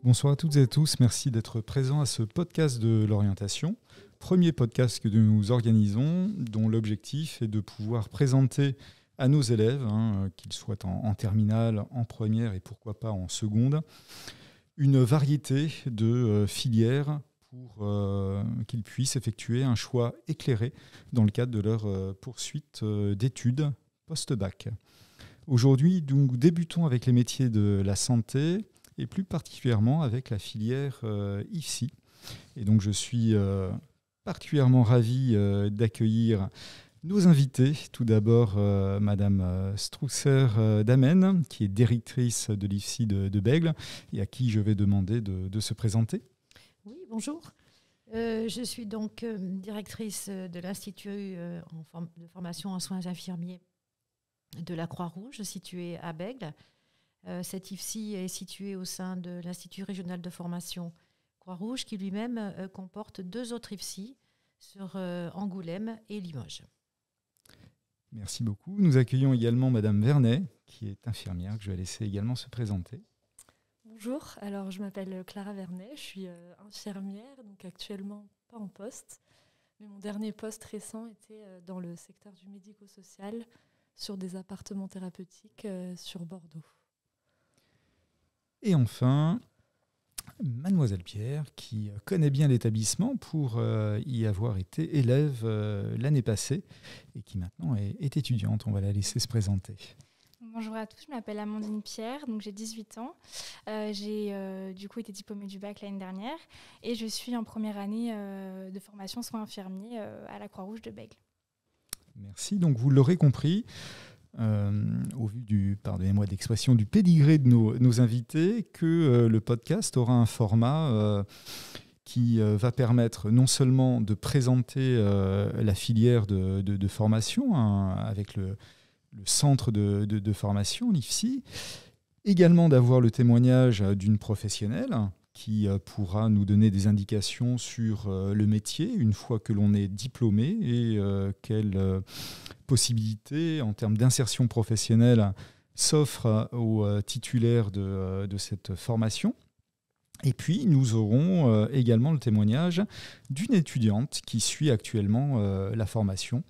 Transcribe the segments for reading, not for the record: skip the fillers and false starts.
Bonsoir à toutes et à tous, merci d'être présents à ce podcast de l'orientation. Premier podcast que nous organisons, dont l'objectif est de pouvoir présenter à nos élèves, qu'ils soient en terminale, en première et pourquoi pas en seconde, une variété de filières pour qu'ils puissent effectuer un choix éclairé dans le cadre de leur poursuite d'études post-bac. Aujourd'hui, nous débutons avec les métiers de la santé, et plus particulièrement avec la filière IFSI. Et donc je suis particulièrement ravi d'accueillir nos invités. Tout d'abord, Madame Strousser-Damen, qui est directrice de l'IFSI de Bègles, et à qui je vais demander de se présenter. Oui, bonjour. Je suis donc directrice de l'Institut de formation en soins infirmiers de la Croix-Rouge, situé à Bègles. Cet IFSI est situé au sein de l'Institut régional de formation Croix-Rouge, qui lui-même comporte 2 autres IFSI sur Angoulême et Limoges. Merci beaucoup. Nous accueillons également Madame Vernet, qui est infirmière, que je vais laisser également se présenter. Bonjour, alors je m'appelle Clara Vernet, je suis infirmière, donc actuellement pas en poste, mais mon dernier poste récent était dans le secteur du médico-social, sur des appartements thérapeutiques sur Bordeaux. Et enfin, Mademoiselle Pierre, qui connaît bien l'établissement pour y avoir été élève l'année passée et qui maintenant est étudiante. On va la laisser se présenter. Bonjour à tous, je m'appelle Amandine Pierre, donc j'ai 18 ans. J'ai du coup été diplômée du bac l'année dernière et je suis en première année de formation soins infirmiers à la Croix-Rouge de Bègles. Merci. Donc vous l'aurez compris, au vu pardonnez-moi de l'expression, du pédigré de nos invités, que le podcast aura un format qui va permettre non seulement de présenter la filière de formation avec le centre de formation, l'IFSI, également d'avoir le témoignage d'une professionnelle qui pourra nous donner des indications sur le métier une fois que l'on est diplômé et quelles possibilités en termes d'insertion professionnelle s'offrent aux titulaires de cette formation. Et puis, nous aurons également le témoignage d'une étudiante qui suit actuellement la formation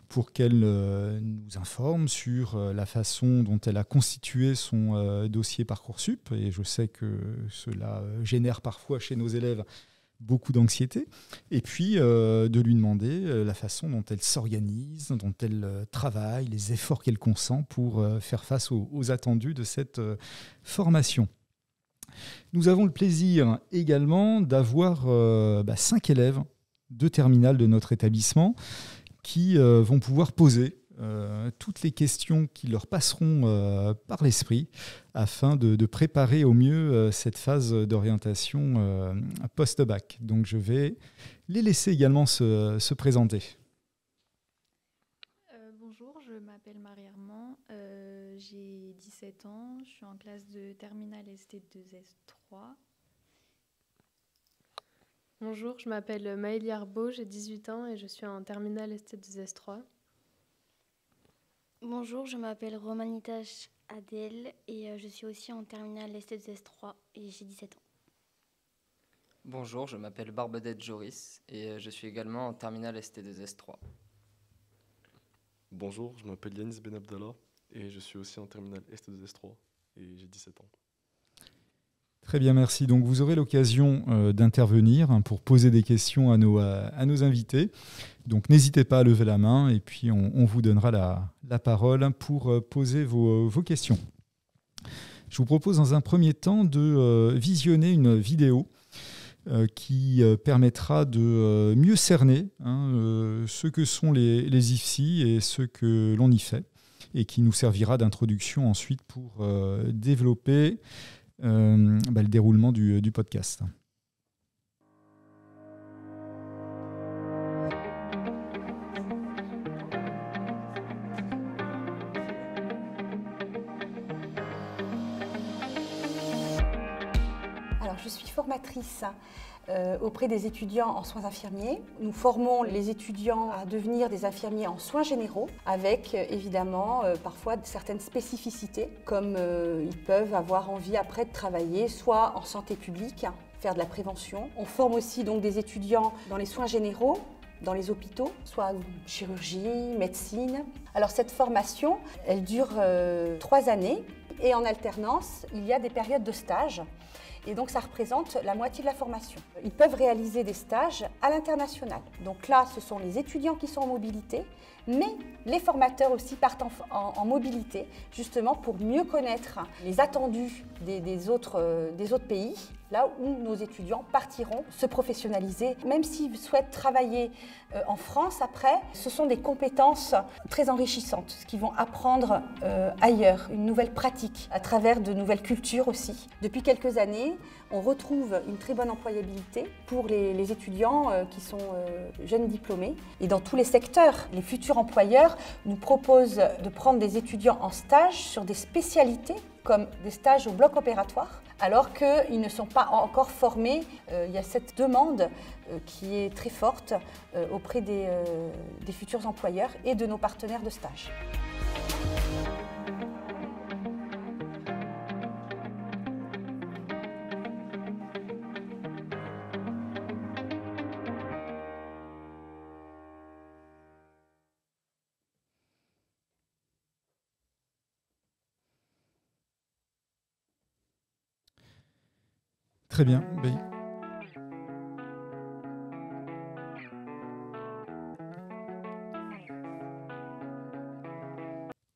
pour qu'elle nous informe sur la façon dont elle a constitué son dossier Parcoursup. Et je sais que cela génère parfois chez nos élèves beaucoup d'anxiété. Et puis de lui demander la façon dont elle s'organise, dont elle travaille, les efforts qu'elle consent pour faire face aux attendus de cette formation. Nous avons le plaisir également d'avoir 5 élèves de terminale de notre établissement qui vont pouvoir poser toutes les questions qui leur passeront par l'esprit afin de préparer au mieux cette phase d'orientation post-bac. Donc je vais les laisser également se présenter. Bonjour, je m'appelle Marie Armand, j'ai 17 ans, je suis en classe de terminale ST2S3. Bonjour, je m'appelle Maëlie Arbeau, j'ai 18 ans et je suis en terminale ST2S3. Bonjour, je m'appelle Romanita Adèle et je suis aussi en terminale ST2S3 et j'ai 17 ans. Bonjour, je m'appelle Barbadette Joris et je suis également en terminale ST2S3. Bonjour, je m'appelle Yanis Benabdallah et je suis aussi en terminale ST2S3 et j'ai 17 ans. Très bien, merci. Donc vous aurez l'occasion d'intervenir pour poser des questions à nos invités. Donc n'hésitez pas à lever la main et puis on vous donnera la parole pour poser vos questions. Je vous propose dans un premier temps de visionner une vidéo qui permettra de mieux cerner ce que sont les IFSI et ce que l'on y fait, et qui nous servira d'introduction ensuite pour développer le déroulement du podcast. je suis formatrice auprès des étudiants en soins infirmiers. Nous formons les étudiants à devenir des infirmiers en soins généraux avec évidemment parfois certaines spécificités comme ils peuvent avoir envie après de travailler soit en santé publique, faire de la prévention. On forme aussi donc des étudiants dans les soins généraux, dans les hôpitaux, soit chirurgie, médecine. Alors cette formation, elle dure 3 années et en alternance, il y a des périodes de stage. Et donc ça représente la moitié de la formation. Ils peuvent réaliser des stages à l'international. Donc là, ce sont les étudiants qui sont en mobilité, mais les formateurs aussi partent en mobilité, justement pour mieux connaître les attendus des autres pays, là où nos étudiants partiront se professionnaliser. Même s'ils souhaitent travailler en France après, ce sont des compétences très enrichissantes, ce qu'ils vont apprendre ailleurs, une nouvelle pratique, à travers de nouvelles cultures aussi. Depuis quelques années, on retrouve une très bonne employabilité pour les étudiants qui sont jeunes diplômés. Et dans tous les secteurs, les futurs employeurs nous proposent de prendre des étudiants en stage sur des spécialités comme des stages au bloc opératoire, alors qu'ils ne sont pas encore formés. Il y a cette demande qui est très forte auprès des futurs employeurs et de nos partenaires de stage. Très bien.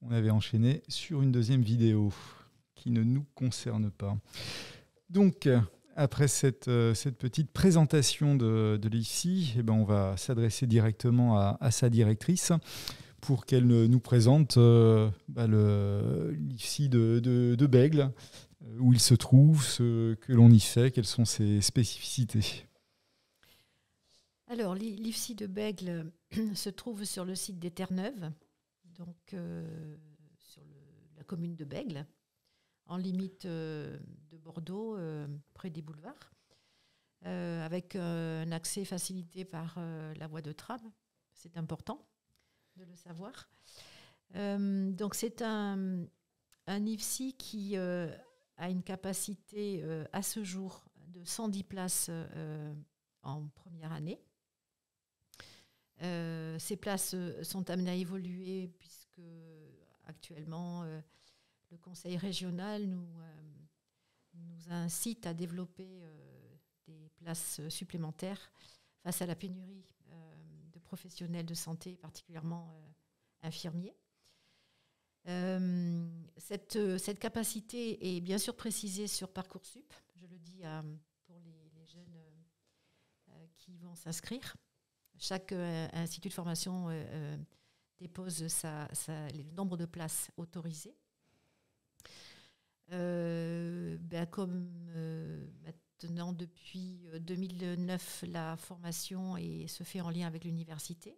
On avait enchaîné sur une deuxième vidéo qui ne nous concerne pas. Donc, après cette petite présentation de l'IFSI, on va s'adresser directement à sa directrice pour qu'elle nous présente l'IFSI de Bègles, où il se trouve, ce que l'on y fait, quelles sont ses spécificités. Alors, l'IFSI de Bègles se trouve sur le site des Terre-Neuves, donc sur la commune de Bègles, en limite de Bordeaux, près des boulevards, avec un accès facilité par la voie de tram. C'est important de le savoir. Donc, c'est un IFSI qui a une capacité à ce jour de 110 places en première année. Ces places sont amenées à évoluer puisque actuellement le conseil régional nous incite à développer des places supplémentaires face à la pénurie de professionnels de santé, particulièrement infirmiers. Cette capacité est bien sûr précisée sur Parcoursup, je le dis pour les jeunes qui vont s'inscrire. Chaque institut de formation dépose le nombre de places autorisées. Comme maintenant, depuis 2009, la formation se fait en lien avec l'université.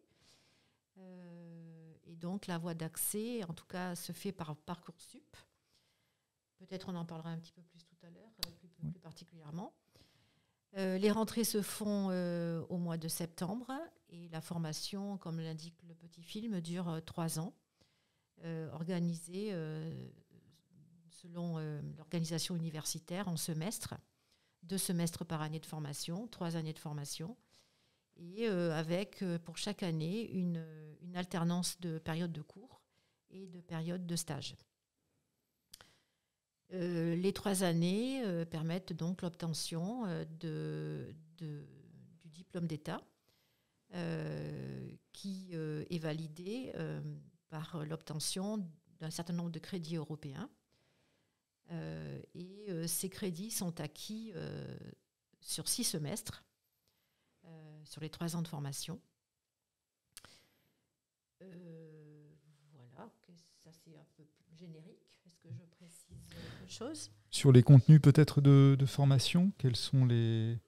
Et donc, la voie d'accès, en tout cas, se fait par Parcoursup. Peut-être on en parlera un petit peu plus tout à l'heure, plus particulièrement. Les rentrées se font au mois de septembre et la formation, comme l'indique le petit film, dure 3 ans, organisée selon l'organisation universitaire en semestres, 2 semestres par année de formation, 3 années de formation, et avec pour chaque année une alternance de périodes de cours et de périodes de stage. Les 3 années permettent donc l'obtention du diplôme d'État qui est validé par l'obtention d'un certain nombre de crédits européens. Ces crédits sont acquis sur 6 semestres, sur les 3 ans de formation. Voilà, ça c'est un peu générique. Est-ce que je précise autre chose ? Sur les contenus peut-être de formation, quels sont les...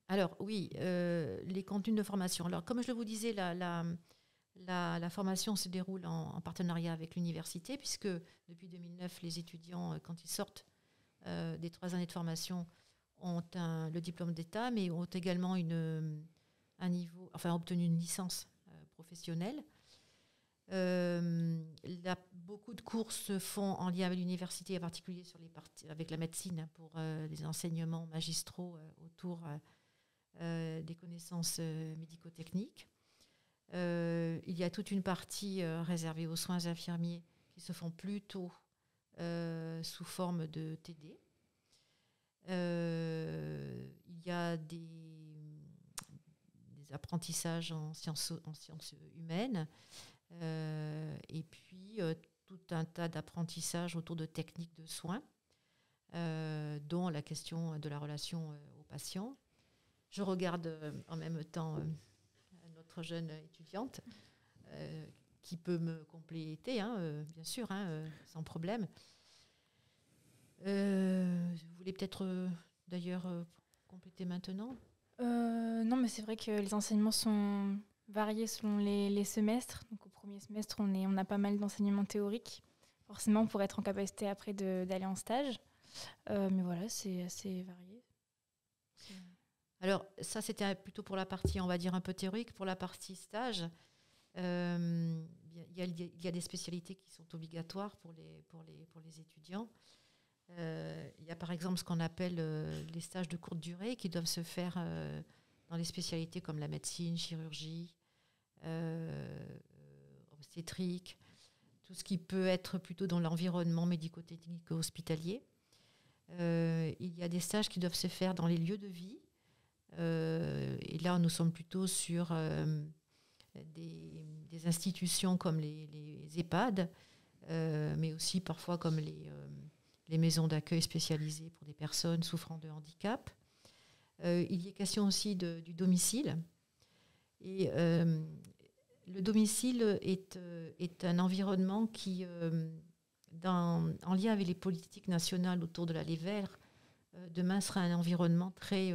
Alors oui, les contenus de formation. Alors comme je vous disais, la formation se déroule en partenariat avec l'université, puisque depuis 2009, les étudiants, quand ils sortent des 3 années de formation, ont le diplôme d'État, mais ont également obtenu une licence professionnelle. Beaucoup de cours se font en lien avec l'université, en particulier avec la médecine, pour les enseignements magistraux autour des connaissances médico-techniques. Il y a toute une partie réservée aux soins infirmiers qui se font plutôt sous forme de TD. Il y a des apprentissages en sciences humaines et puis tout un tas d'apprentissages autour de techniques de soins, dont la question de la relation au patient. Je regarde en même temps notre jeune étudiante qui peut me compléter, bien sûr, sans problème. Vous voulez peut-être d'ailleurs compléter maintenant ? Non, mais c'est vrai que les enseignements sont variés selon les semestres. Donc, au premier semestre, on a pas mal d'enseignements théoriques, forcément pour être en capacité après d'aller en stage. Mais voilà, c'est assez varié. Alors, ça, c'était plutôt pour la partie, on va dire, un peu théorique. Pour la partie stage, il y a des spécialités qui sont obligatoires pour les étudiants. Il y a par exemple ce qu'on appelle les stages de courte durée qui doivent se faire dans les spécialités comme la médecine, chirurgie, obstétrique, tout ce qui peut être plutôt dans l'environnement médico-technique hospitalier. Il y a des stages qui doivent se faire dans les lieux de vie. Et là, nous sommes plutôt sur des institutions comme les EHPAD, mais aussi parfois comme les maisons d'accueil spécialisées pour des personnes souffrant de handicap. Il y a question aussi du domicile. Et le domicile est un environnement qui, en lien avec les politiques nationales autour de l'aller vers, demain sera un environnement très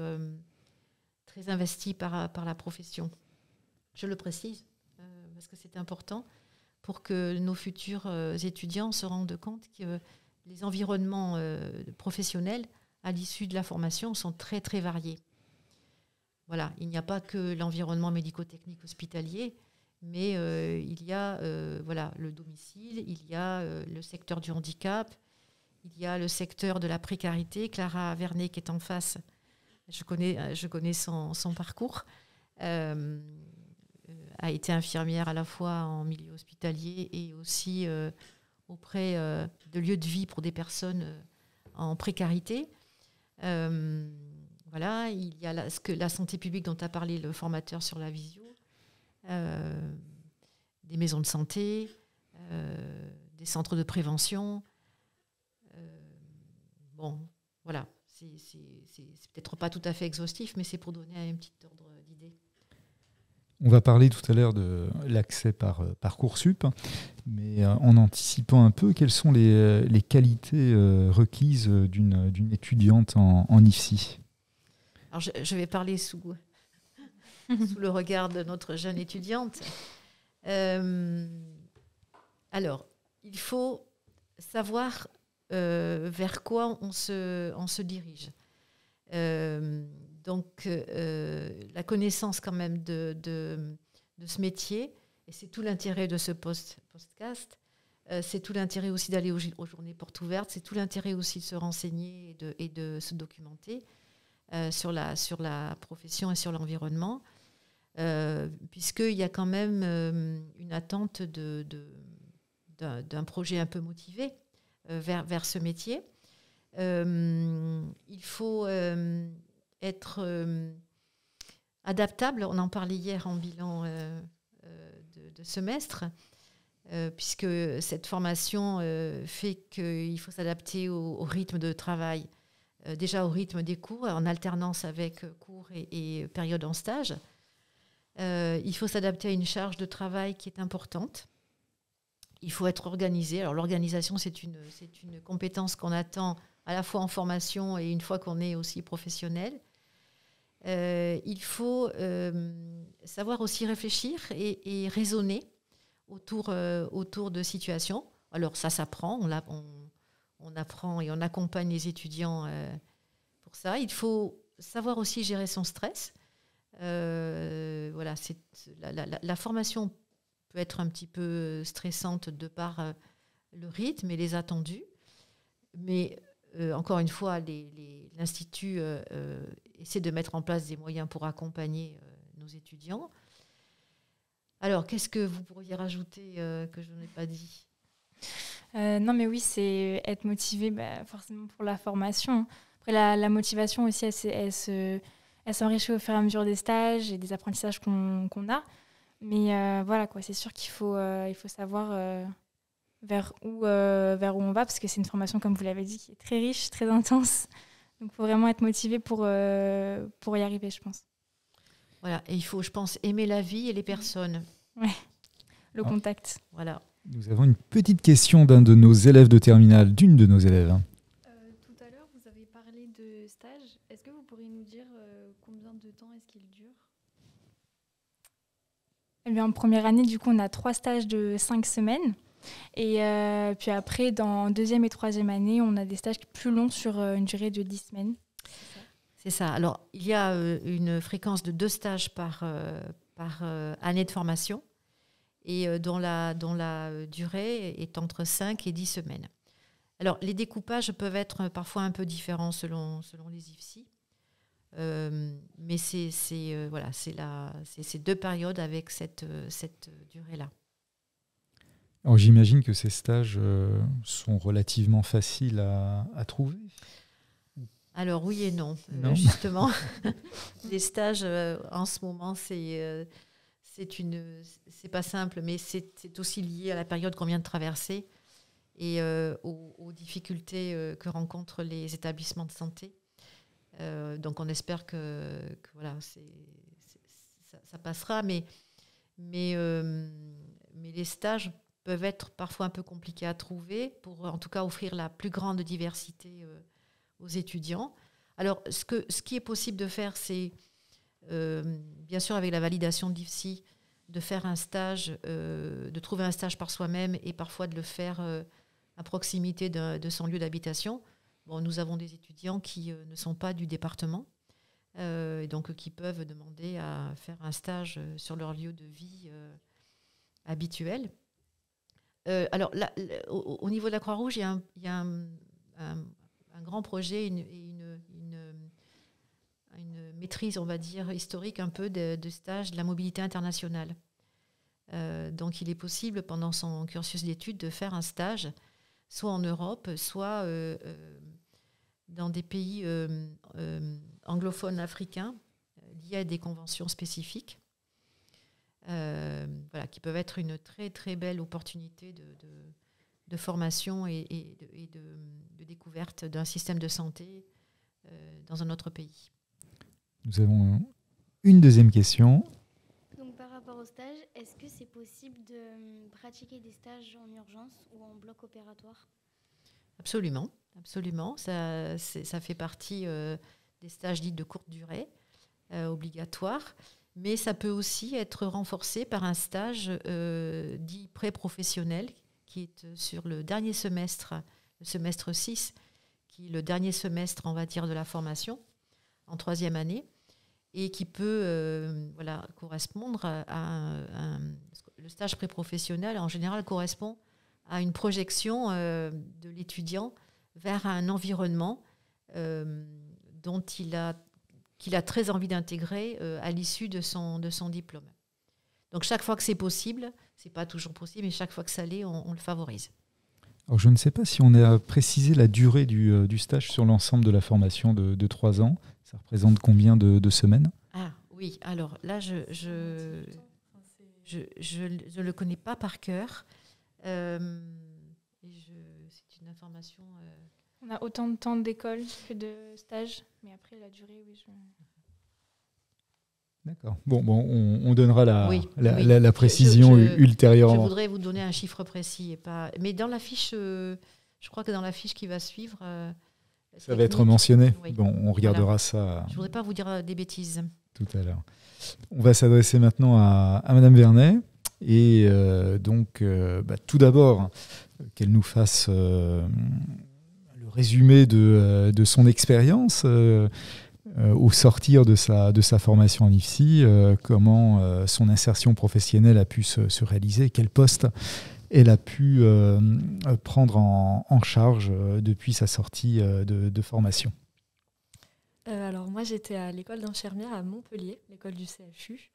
investi par la profession. Je le précise, parce que c'est important pour que nos futurs étudiants se rendent compte que les environnements professionnels à l'issue de la formation sont très, très variés. Voilà, il n'y a pas que l'environnement médico-technique hospitalier, mais il y a le domicile, il y a le secteur du handicap, il y a le secteur de la précarité. Clara Vernet, qui est en face, je connais son parcours, a été infirmière à la fois en milieu hospitalier et aussi auprès de lieux de vie pour des personnes en précarité. Voilà, il y a la santé publique dont a parlé le formateur sur la visio, des maisons de santé, des centres de prévention. Bon, voilà, c'est peut-être pas tout à fait exhaustif, mais c'est pour donner un petit ordre d'idée. On va parler tout à l'heure de l'accès par Parcoursup, mais en anticipant un peu, quelles sont les qualités requises d'une étudiante en IFSI ? Alors je vais parler sous le regard de notre jeune étudiante. Alors, il faut savoir vers quoi on se dirige. Donc, la connaissance quand même de ce métier, et c'est tout l'intérêt de ce podcast, c'est tout l'intérêt aussi d'aller aux journées portes ouvertes, c'est tout l'intérêt aussi de se renseigner et de se documenter sur la profession et sur l'environnement, puisqu'il y a quand même une attente d'un projet un peu motivé vers ce métier. Il faut être adaptable. On en parlait hier en bilan de semestre, puisque cette formation fait qu'il faut s'adapter au rythme de travail, déjà au rythme des cours, en alternance avec cours et période en stage. Il faut s'adapter à une charge de travail qui est importante. Il faut être organisé. Alors l'organisation, c'est une compétence qu'on attend à la fois en formation et une fois qu'on est aussi professionnel. Il faut savoir aussi réfléchir et raisonner autour de situations. Alors ça s'apprend, on apprend et on accompagne les étudiants pour ça. Il faut savoir aussi gérer son stress. Voilà, la formation peut être un petit peu stressante de par le rythme et les attendus. Mais encore une fois, l'Institut essaie de mettre en place des moyens pour accompagner nos étudiants. Alors, qu'est-ce que vous pourriez rajouter que je n'ai pas dit ? Non, mais oui, c'est être motivé forcément pour la formation. Après, la motivation aussi, elle s'enrichit au fur et à mesure des stages et des apprentissages qu'on a. Mais voilà, quoi, c'est sûr qu'il faut savoir vers où on va, parce que c'est une formation, comme vous l'avez dit, qui est très riche, très intense. Donc, il faut vraiment être motivé pour y arriver, je pense. Voilà, et il faut, je pense, aimer la vie et les personnes. Ouais, le contact. Voilà. Nous avons une petite question d'une de nos élèves. Tout à l'heure, vous avez parlé de stage. Est-ce que vous pourriez nous dire combien de temps est-ce qu'il dure ? Eh bien, en première année, du coup, on a 3 stages de 5 semaines. Et puis après, dans deuxième et troisième année, on a des stages plus longs sur une durée de 10 semaines. C'est ça. Alors, il y a une fréquence de 2 stages par année de formation et dont la durée est entre 5 et 10 semaines. Alors, les découpages peuvent être parfois un peu différents selon les IFSI. Mais c'est ces 2 périodes avec cette durée-là. Alors, j'imagine que ces stages sont relativement faciles à trouver. Alors oui et non. Justement, les stages en ce moment, c'est pas simple, mais c'est aussi lié à la période qu'on vient de traverser et aux difficultés que rencontrent les établissements de santé. Donc on espère que voilà, ça passera, mais les stages peuvent être parfois un peu compliqués à trouver pour en tout cas offrir la plus grande diversité aux étudiants. Alors, ce qui est possible de faire, c'est, bien sûr, avec la validation de l'IFSI, de faire un stage, de trouver un stage par soi-même et parfois de le faire à proximité de son lieu d'habitation. Bon, nous avons des étudiants qui ne sont pas du département, donc qui peuvent demander à faire un stage sur leur lieu de vie habituel. Alors, là, au niveau de la Croix-Rouge, il y a un grand projet, une maîtrise, on va dire, historique un peu de stage de la mobilité internationale. Donc, il est possible, pendant son cursus d'études, de faire un stage, soit en Europe, soit dans des pays anglophones africains, liés à des conventions spécifiques, qui peuvent être une très, très belle opportunité de formation et de découverte d'un système de santé dans un autre pays. Nous avons une deuxième question. Donc par rapport au stage, est-ce que c'est possible de pratiquer des stages en urgence ou en bloc opératoire ? Absolument, absolument. Ça fait partie des stages dits de courte durée, obligatoires. Mais ça peut aussi être renforcé par un stage dit pré-professionnel qui est sur le dernier semestre, le semestre 6, qui est le dernier semestre, on va dire, de la formation, en 3e année, et qui peut correspondre le stage pré-professionnel, en général, correspond à une projection de l'étudiant vers un environnement qu'il a très envie d'intégrer à l'issue de son diplôme. Donc chaque fois que c'est possible, c'est pas toujours possible, mais chaque fois que ça l'est, on le favorise. Alors je ne sais pas si on a précisé la durée du stage sur l'ensemble de la formation de 3 ans. Ça représente combien de semaines ? Ah oui, alors là, je le connais pas par cœur. C'est une information... On a autant de temps d'école que de stage, mais après la durée, oui. D'accord. Bon, on donnera la précision je ultérieurement. Je voudrais vous donner un chiffre précis. Mais dans la fiche, je crois que dans la fiche qui va suivre... ça va être mentionné. Oui. Bon, on regardera ça. Je ne voudrais pas vous dire des bêtises. Tout à l'heure. On va s'adresser maintenant à Madame Vernet. Et tout d'abord, qu'elle nous fasse... le résumé de son expérience au sortir de sa formation en IFSI, comment son insertion professionnelle a pu se réaliser, quel poste elle a pu prendre en charge depuis sa sortie de formation. Alors moi j'étais à l'école d'infirmière à Montpellier, l'école du CHU,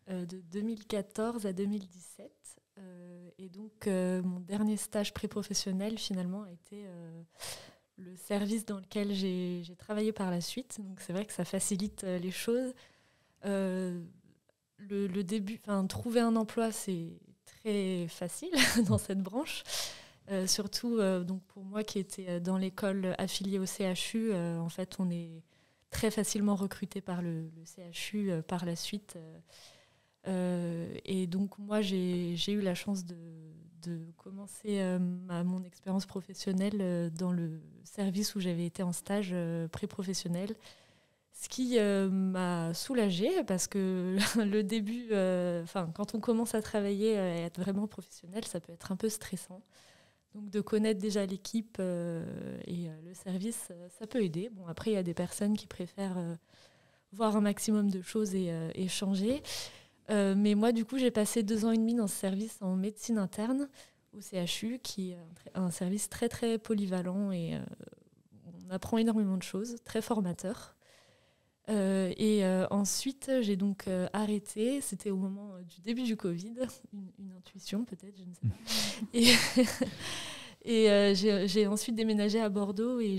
de 2014 à 2017. Et donc mon dernier stage pré-professionnel finalement a été le service dans lequel j'ai travaillé par la suite. Donc c'est vrai que ça facilite les choses. Le début, trouver un emploi, c'est très facile dans cette branche. Surtout donc pour moi qui était dans l'école affiliée au CHU, en fait on est très facilement recruté par le CHU par la suite. Et donc moi j'ai eu la chance de commencer mon expérience professionnelle dans le service où j'avais été en stage pré-professionnel, ce qui m'a soulagée parce que le début, quand on commence à travailler et être vraiment professionnel, ça peut être un peu stressant. Donc de connaître déjà l'équipe et le service, ça peut aider. Bon, après, il y a des personnes qui préfèrent voir un maximum de choses et changer. Mais moi, du coup, j'ai passé 2 ans et demi dans ce service en médecine interne au CHU, qui est un service très, très polyvalent et on apprend énormément de choses, très formateur. Ensuite, j'ai donc arrêté. C'était au moment du début du Covid, une intuition peut-être, je ne sais pas. J'ai ensuite déménagé à Bordeaux et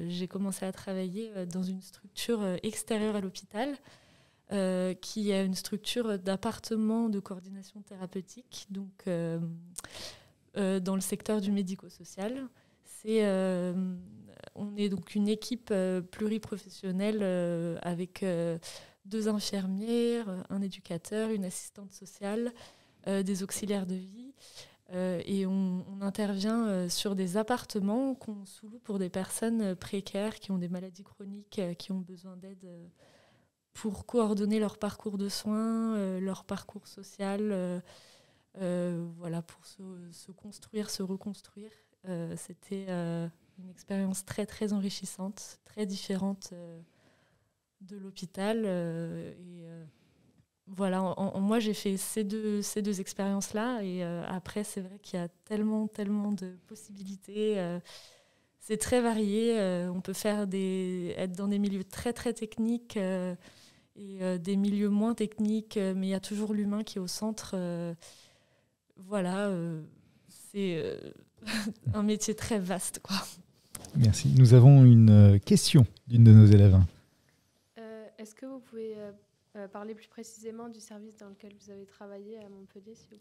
j'ai commencé à travailler dans une structure extérieure à l'hôpital, qui est une structure d'appartement de coordination thérapeutique, donc dans le secteur du médico-social. On est donc une équipe pluriprofessionnelle avec 2 infirmières, un éducateur, une assistante sociale, des auxiliaires de vie. Et on intervient sur des appartements qu'on sous-loue pour des personnes précaires qui ont des maladies chroniques, qui ont besoin d'aide pour coordonner leur parcours de soins, leur parcours social, pour se construire, se reconstruire. C'était une expérience très, très enrichissante, très différente de l'hôpital. Moi, j'ai fait ces deux expériences-là. Et après, c'est vrai qu'il y a tellement, tellement de possibilités. C'est très varié. On peut être dans des milieux très, très techniques et des milieux moins techniques. Mais il y a toujours l'humain qui est au centre. C'est un métier très vaste, quoi. Merci. Nous avons une question d'une de nos élèves. Est-ce que vous pouvez parler plus précisément du service dans lequel vous avez travaillé à Montpellier, s'il vous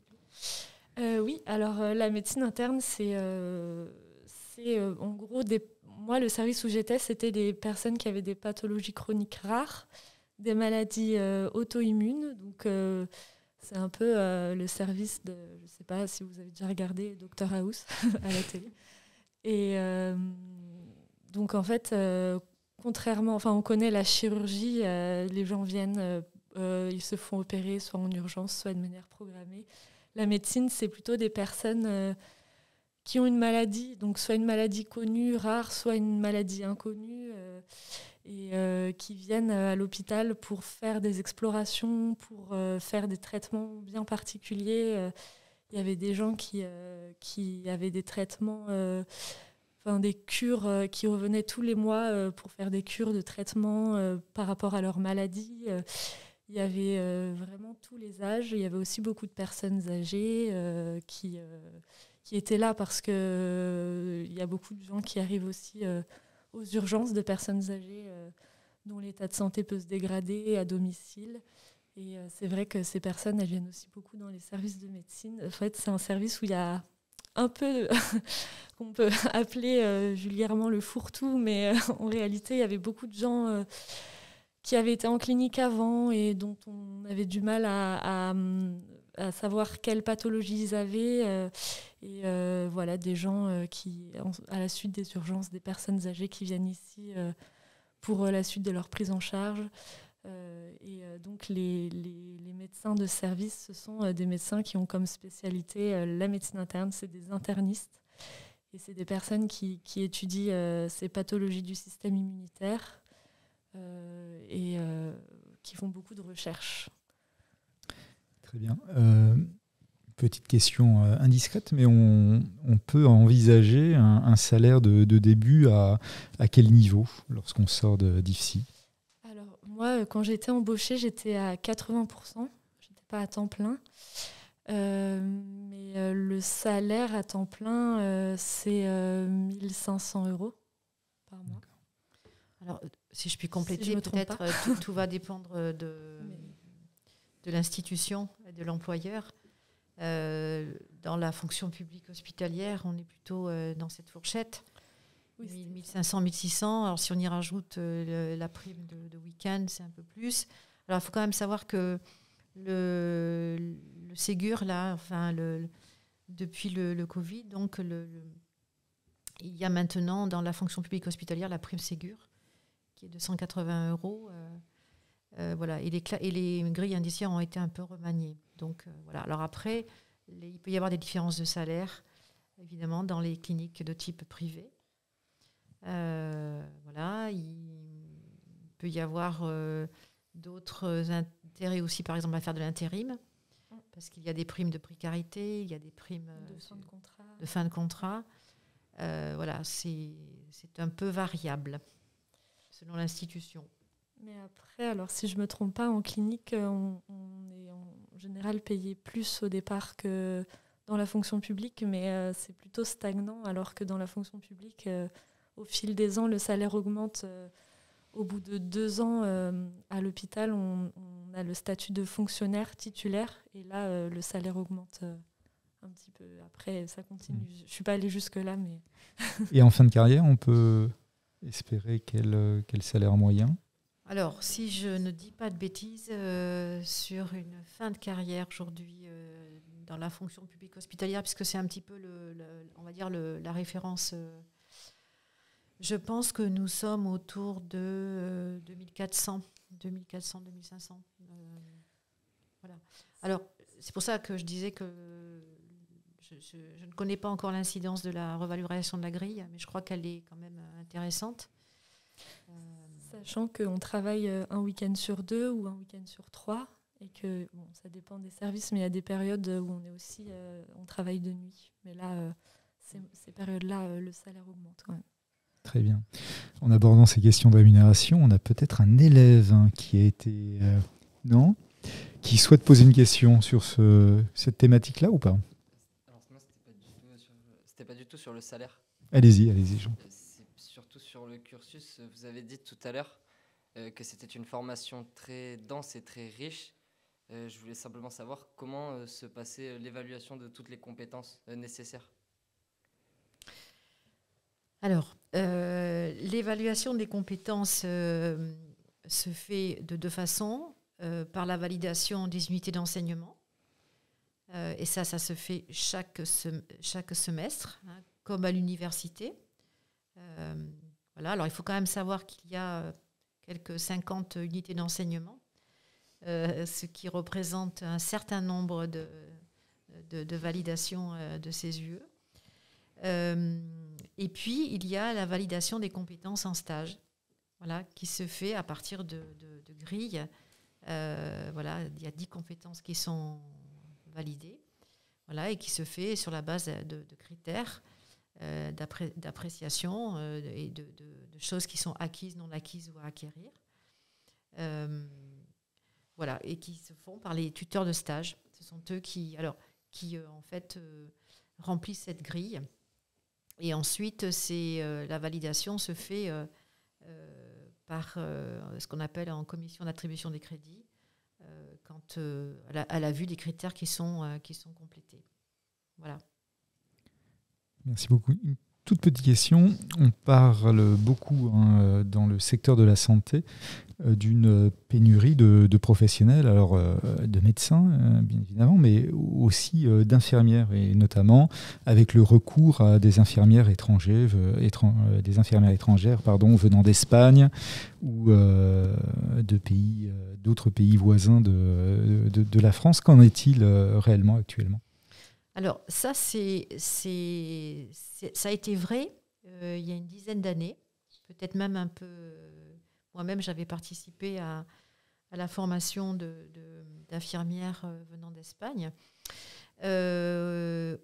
plaît ? Oui, alors la médecine interne, c'est en gros moi, le service où j'étais, c'était des personnes qui avaient des pathologies chroniques rares, des maladies auto-immunes. Donc, c'est un peu le service de, je ne sais pas si vous avez déjà regardé Dr House à la télé. Et donc, en fait, contrairement, on connaît la chirurgie, les gens viennent, ils se font opérer soit en urgence, soit de manière programmée. La médecine, c'est plutôt des personnes qui ont une maladie, donc soit une maladie connue, rare, soit une maladie inconnue, et qui viennent à l'hôpital pour faire des explorations, pour faire des traitements bien particuliers. Il y avait des gens qui avaient des traitements, des cures qui revenaient tous les mois pour faire des cures de traitement par rapport à leur maladie. Il y avait vraiment tous les âges. Il y avait aussi beaucoup de personnes âgées qui étaient là parce qu'il y a beaucoup de gens qui arrivent aussi aux urgences de personnes âgées dont l'état de santé peut se dégrader à domicile. Et c'est vrai que ces personnes, elles viennent aussi beaucoup dans les services de médecine. En fait, c'est un service où il y a un peu qu'on peut appeler vulgairement le fourre-tout, mais en réalité, il y avait beaucoup de gens qui avaient été en clinique avant et dont on avait du mal à savoir quelle pathologie ils avaient. Des gens qui, à la suite des urgences, des personnes âgées qui viennent ici pour la suite de leur prise en charge. Donc les médecins de service, ce sont des médecins qui ont comme spécialité la médecine interne, c'est des internistes. Et c'est des personnes qui étudient ces pathologies du système immunitaire et qui font beaucoup de recherches. Très bien. Petite question indiscrète, mais on peut envisager un salaire de début à quel niveau lorsqu'on sort de d'IFSI? Alors, moi, quand j'étais embauchée, j'étais à 80%. Je n'étais pas à temps plein. Mais le salaire à temps plein, c'est 1 500 € par mois. Alors, si je puis compléter, Si je me trompe peut-être tout va dépendre de l'institution et de l'employeur. Dans la fonction publique hospitalière, on est plutôt dans cette fourchette. Oui, 1500, 1600. Alors, si on y rajoute la prime de week-end, c'est un peu plus. Alors, il faut quand même savoir que le Ségur, là, enfin, depuis le Covid, donc il y a maintenant dans la fonction publique hospitalière la prime Ségur, qui est de 180 €. Voilà, et les grilles indiciaires ont été un peu remaniées. Donc, voilà. Alors après, il peut y avoir des différences de salaire, évidemment, dans les cliniques de type privé. Voilà, il peut y avoir d'autres intérêts aussi, par exemple, à faire de l'intérim, parce qu'il y a des primes de précarité, il y a des primes de fin de contrat. Voilà, c'est un peu variable selon l'institution. Mais après, alors si je ne me trompe pas, en clinique, on est en général payé plus au départ que dans la fonction publique, mais c'est plutôt stagnant, alors que dans la fonction publique, au fil des ans, le salaire augmente. Au bout de 2 ans, à l'hôpital, on a le statut de fonctionnaire titulaire, et là, le salaire augmente un petit peu. Après, ça continue. Je ne suis pas allée jusque-là, mais... Et en fin de carrière, on peut espérer quel salaire moyen? Alors, si je ne dis pas de bêtises, sur une fin de carrière aujourd'hui dans la fonction publique hospitalière, puisque c'est un petit peu, on va dire, la référence, je pense que nous sommes autour de 2400, 2500. Voilà. Alors, c'est pour ça que je disais que je ne connais pas encore l'incidence de la revalorisation de la grille, mais je crois qu'elle est quand même intéressante. Sachant qu'on travaille un week-end sur 2 ou un week-end sur 3, et que ça dépend des services, mais il y a des périodes où on travaille de nuit. Mais là, ces périodes-là, le salaire augmente quand même. Très bien. En abordant ces questions de rémunération, on a peut-être un élève qui a été... qui souhaite poser une question sur cette thématique-là ou pas? Alors moi, c'était pas du tout sur le salaire. Allez-y, Jean. Surtout sur le cursus, vous avez dit tout à l'heure que c'était une formation très dense et très riche. Je voulais simplement savoir comment se passait l'évaluation de toutes les compétences nécessaires. Alors, l'évaluation des compétences se fait de 2 façons. Par la validation des unités d'enseignement. Et ça se fait chaque semestre, comme à l'université. Voilà. Alors, il faut quand même savoir qu'il y a quelques 50 unités d'enseignement, ce qui représente un certain nombre de validations de ces UE. Et puis, il y a la validation des compétences en stage, voilà, qui se fait à partir de grilles. Voilà, il y a 10 compétences qui sont validées, voilà, et qui se fait sur la base de critères d'appréciation et de choses qui sont acquises, non acquises ou à acquérir. Voilà, et qui se font par les tuteurs de stage. Ce sont eux qui en fait remplissent cette grille. Et ensuite, la validation se fait par ce qu'on appelle en commission d'attribution des crédits, quand à la vue des critères qui sont complétés. Voilà. Merci beaucoup. Une toute petite question. On parle beaucoup dans le secteur de la santé d'une pénurie de professionnels, alors de médecins bien évidemment, mais aussi d'infirmières, et notamment avec le recours à des infirmières étrangères, venant d'Espagne ou d'autres pays voisins de la France. Qu'en est-il réellement actuellement? Alors, ça, ça a été vrai il y a une dizaine d'années, peut-être même un peu. Moi-même, j'avais participé à la formation d'infirmières venant d'Espagne.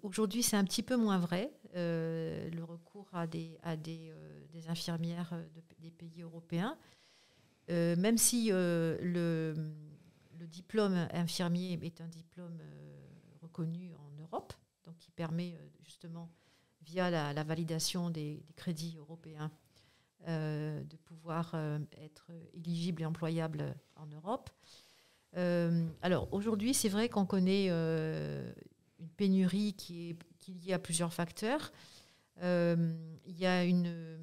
Aujourd'hui, c'est un petit peu moins vrai, le recours à des infirmières des pays européens, même si le diplôme infirmier est un diplôme reconnu en Europe, donc qui permet justement, via la validation des crédits européens, de pouvoir être éligible et employable en Europe. Alors aujourd'hui, c'est vrai qu'on connaît une pénurie qui est liée à plusieurs facteurs. Il y a une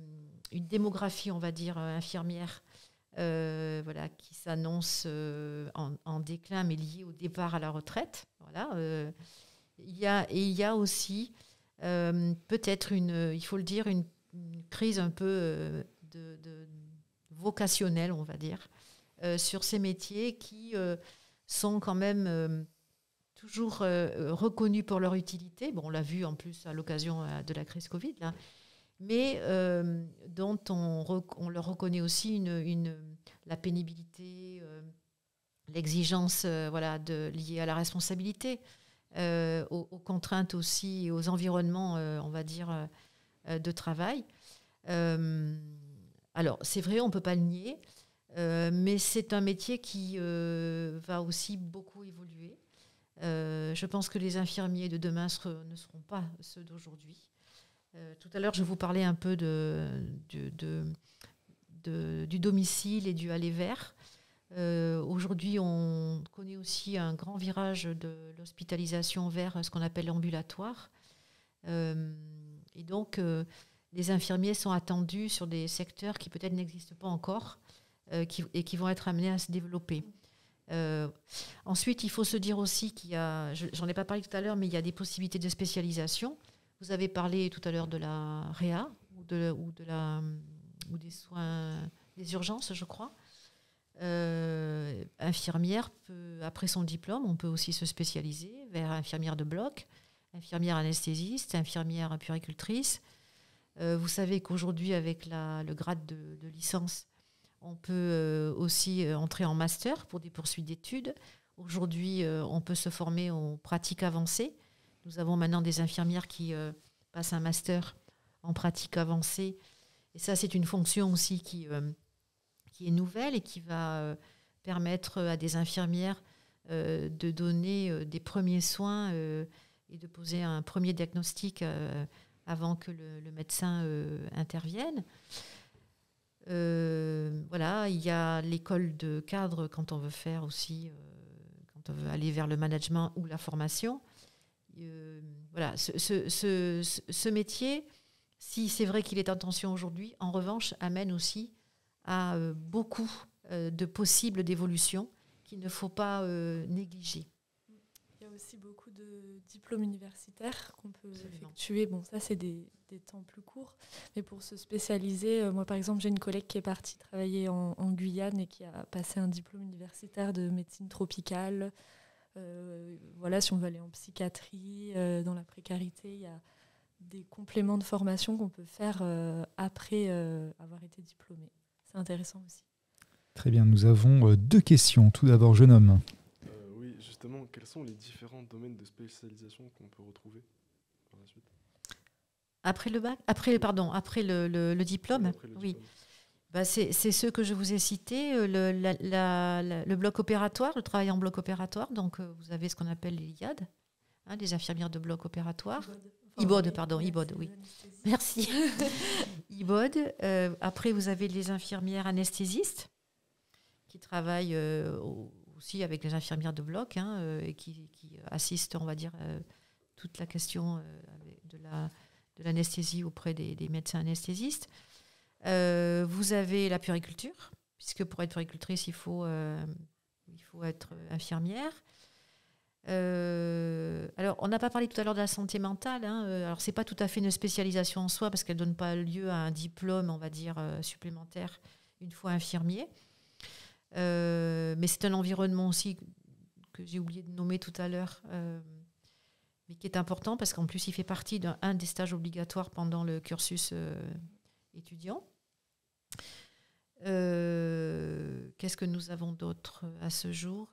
démographie, on va dire, infirmière qui s'annonce en déclin, mais liée au départ à la retraite. Voilà. Il y a aussi peut-être il faut le dire, une crise un peu vocationnelle, on va dire, sur ces métiers qui sont quand même toujours reconnus pour leur utilité. Bon, on l'a vu en plus à l'occasion de la crise Covid, là, mais dont on leur reconnaît aussi la pénibilité, l'exigence liée à la responsabilité, aux contraintes aussi et aux environnements, on va dire, de travail. Alors, c'est vrai, on ne peut pas le nier, mais c'est un métier qui va aussi beaucoup évoluer. Je pense que les infirmiers de demain ne seront pas ceux d'aujourd'hui. Tout à l'heure, je vous parlais un peu du domicile et du aller vers. Aujourd'hui, on connaît aussi un grand virage de l'hospitalisation vers ce qu'on appelle l'ambulatoire. Et donc, les infirmiers sont attendus sur des secteurs qui peut-être n'existent pas encore et qui vont être amenés à se développer. Ensuite, il faut se dire aussi qu'il y a, j'en ai pas parlé tout à l'heure, mais il y a des possibilités de spécialisation. Vous avez parlé tout à l'heure de la réa ou des soins, des urgences, je crois. Infirmière, après son diplôme, on peut aussi se spécialiser vers infirmière de bloc, infirmière anesthésiste, infirmière puéricultrice. Vous savez qu'aujourd'hui, avec le grade de licence, on peut aussi entrer en master pour des poursuites d'études. Aujourd'hui, on peut se former en pratique avancée. Nous avons maintenant des infirmières qui passent un master en pratique avancée. Et ça, c'est une fonction aussi qui est nouvelle et qui va permettre à des infirmières de donner des premiers soins et de poser un premier diagnostic avant que le médecin intervienne. Il y a l'école de cadre quand on veut faire aussi, quand on veut aller vers le management ou la formation. Ce métier, si c'est vrai qu'il est en tension aujourd'hui, en revanche, amène aussi à beaucoup de possibles d'évolutions qu'il ne faut pas négliger. Il y a aussi beaucoup de diplômes universitaires qu'on peut effectuer. Bon, ça, c'est des temps plus courts. Mais pour se spécialiser, moi, par exemple, j'ai une collègue qui est partie travailler en Guyane et qui a passé un diplôme universitaire de médecine tropicale. Si on veut aller en psychiatrie, dans la précarité, il y a des compléments de formation qu'on peut faire après avoir été diplômé. C'est intéressant aussi. Très bien, nous avons 2 questions. Tout d'abord, jeune homme. Oui, justement, quels sont les différents domaines de spécialisation qu'on peut retrouver par la suite ? Après le bac, après le diplôme, après le oui. diplôme. C'est ceux que je vous ai cités, le bloc opératoire, le travail en bloc opératoire. Donc, vous avez ce qu'on appelle les IAD, les infirmières de bloc opératoire. IBOD, oui. Merci. IBOD. Après, vous avez les infirmières anesthésistes qui travaillent aussi avec les infirmières de bloc et qui assistent, on va dire, toute la question de l'anesthésie auprès des médecins anesthésistes. Vous avez la puériculture, puisque pour être puéricultrice, il faut être infirmière. Alors, on n'a pas parlé tout à l'heure de la santé mentale. Alors, ce n'est pas tout à fait une spécialisation en soi, parce qu'elle ne donne pas lieu à un diplôme, on va dire, supplémentaire une fois infirmier. Mais c'est un environnement aussi que j'ai oublié de nommer tout à l'heure, mais qui est important parce qu'en plus, il fait partie d'un des stages obligatoires pendant le cursus étudiant. Qu'est-ce que nous avons d'autre à ce jour?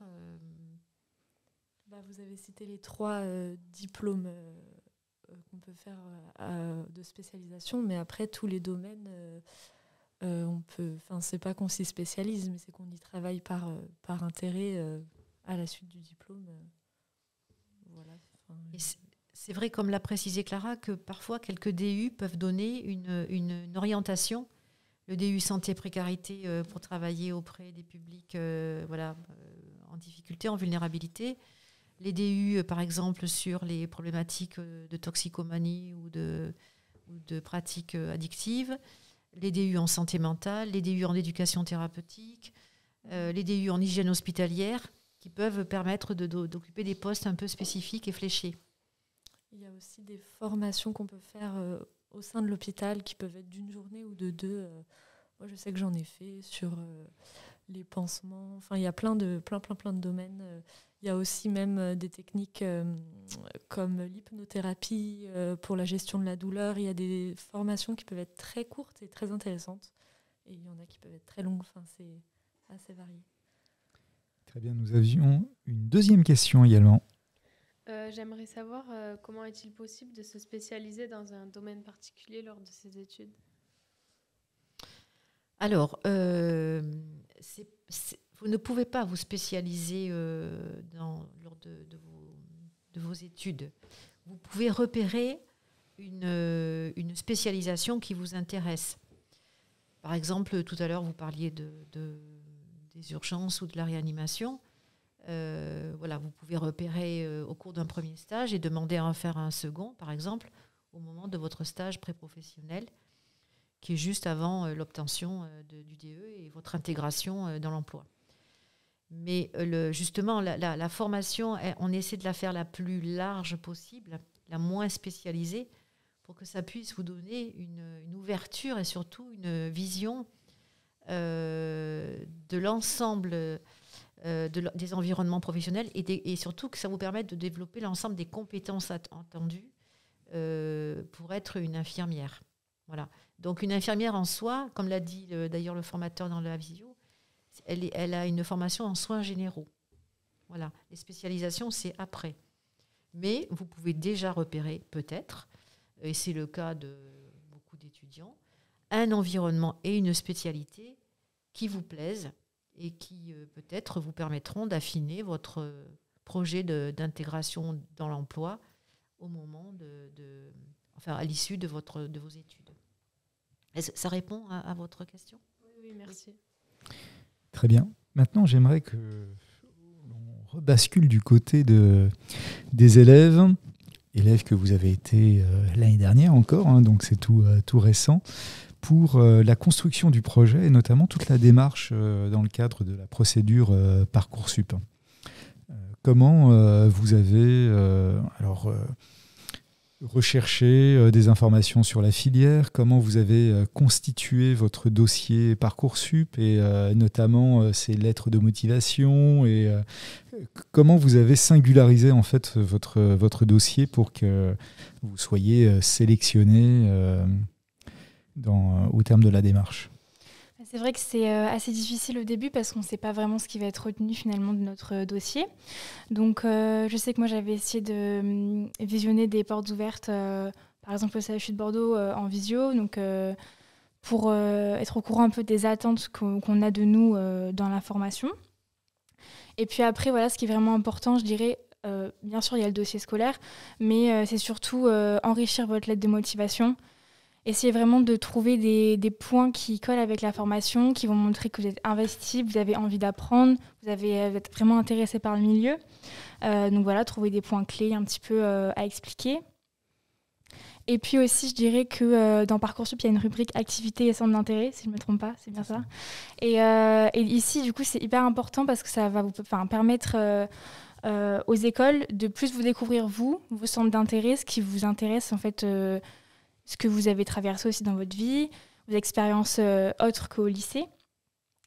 Vous avez cité les 3 diplômes qu'on peut faire de spécialisation, mais après, tous les domaines, c'est pas qu'on s'y spécialise, mais c'est qu'on y travaille par intérêt à la suite du diplôme. Voilà. Et c'est vrai, comme l'a précisé Clara, que parfois quelques DU peuvent donner une orientation. Le DU santé précarité pour travailler auprès des publics en difficulté, en vulnérabilité. Les DU, par exemple, sur les problématiques de toxicomanie ou de pratiques addictives. Les DU en santé mentale, les DU en éducation thérapeutique, les DU en hygiène hospitalière, qui peuvent permettre d'occuper des postes un peu spécifiques et fléchés. Il y a aussi des formations qu'on peut faire au sein de l'hôpital qui peuvent être d'une journée ou de 2. Moi, je sais que j'en ai fait sur les pansements. Enfin, il y a plein de domaines. Il y a aussi même des techniques comme l'hypnothérapie pour la gestion de la douleur. Il y a des formations qui peuvent être très courtes et très intéressantes. Et il y en a qui peuvent être très longues. Enfin, c'est assez varié. Très bien, nous avions une deuxième question également. J'aimerais savoir comment est-il possible de se spécialiser dans un domaine particulier lors de ses études? Alors, vous ne pouvez pas vous spécialiser lors de vos études. Vous pouvez repérer une spécialisation qui vous intéresse. Par exemple, tout à l'heure, vous parliez des urgences ou de la réanimation. Vous pouvez repérer au cours d'un premier stage et demander à en faire un second, par exemple, au moment de votre stage pré-professionnel, qui est juste avant l'obtention du DE et votre intégration dans l'emploi. Mais justement, la formation, on essaie de la faire la plus large possible, la moins spécialisée, pour que ça puisse vous donner une ouverture et surtout une vision de l'ensemble des environnements professionnels et surtout que ça vous permette de développer l'ensemble des compétences attendues pour être une infirmière. Voilà. Donc une infirmière en soi, comme l'a dit d'ailleurs le formateur dans la visio, elle a une formation en soins généraux. Voilà. Les spécialisations, c'est après. Mais vous pouvez déjà repérer, peut-être, et c'est le cas de beaucoup d'étudiants, un environnement et une spécialité qui vous plaisent et qui peut-être vous permettront d'affiner votre projet d'intégration dans l'emploi au moment à l'issue de vos études. Ça répond à votre question? Oui, merci. Très bien. Maintenant, j'aimerais que l'on rebascule du côté des élèves que vous avez été l'année dernière encore, donc c'est tout récent, pour la construction du projet et notamment toute la démarche dans le cadre de la procédure Parcoursup. Comment vous avez recherché des informations sur la filière, comment vous avez constitué votre dossier Parcoursup et notamment ces lettres de motivation et comment vous avez singularisé en fait votre dossier pour que vous soyez sélectionné au terme de la démarche. C'est vrai que c'est assez difficile au début parce qu'on ne sait pas vraiment ce qui va être retenu finalement de notre dossier. Donc je sais que moi j'avais essayé de visionner des portes ouvertes, par exemple au CHU de Bordeaux en visio, donc pour être au courant un peu des attentes qu'on a de nous dans la formation. Et puis après, voilà, ce qui est vraiment important, je dirais, bien sûr il y a le dossier scolaire, mais c'est surtout enrichir votre lettre de motivation. Essayez vraiment de trouver des points qui collent avec la formation, qui vont montrer que vous êtes investi, vous avez envie d'apprendre, vous êtes vraiment intéressé par le milieu. Donc voilà, trouver des points clés un petit peu à expliquer. Et puis aussi, je dirais que dans Parcoursup, il y a une rubrique activités et centres d'intérêt, si je ne me trompe pas, c'est bien ça. Et ici, du coup, c'est hyper important parce que ça va vous permettre aux écoles de plus vous découvrir vos centres d'intérêt, ce qui vous intéresse en fait, ce que vous avez traversé aussi dans votre vie, vos expériences autres qu'au lycée.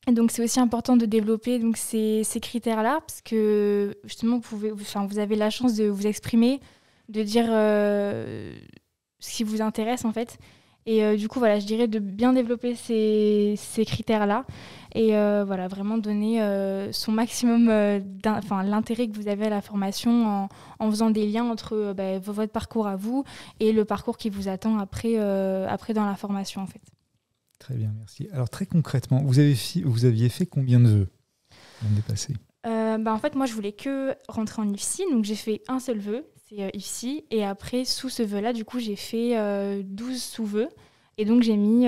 Et donc, c'est aussi important de développer donc, ces critères-là parce que justement, vous avez la chance de vous exprimer, de dire ce qui vous intéresse en fait. Et du coup, voilà, je dirais de bien développer ces critères-là et voilà, vraiment donner son maximum, l'intérêt que vous avez à la formation en faisant des liens entre votre parcours à vous et le parcours qui vous attend après dans la formation en fait. Très bien, merci. Alors très concrètement, vous aviez fait combien de vœux l'année passée ? En fait, moi, je voulais que rentrer en IFSI, donc j'ai fait un seul vœu, c'est IFSI, et après, sous ce vœu-là, du coup, j'ai fait 12 sous-vœux, et donc j'ai mis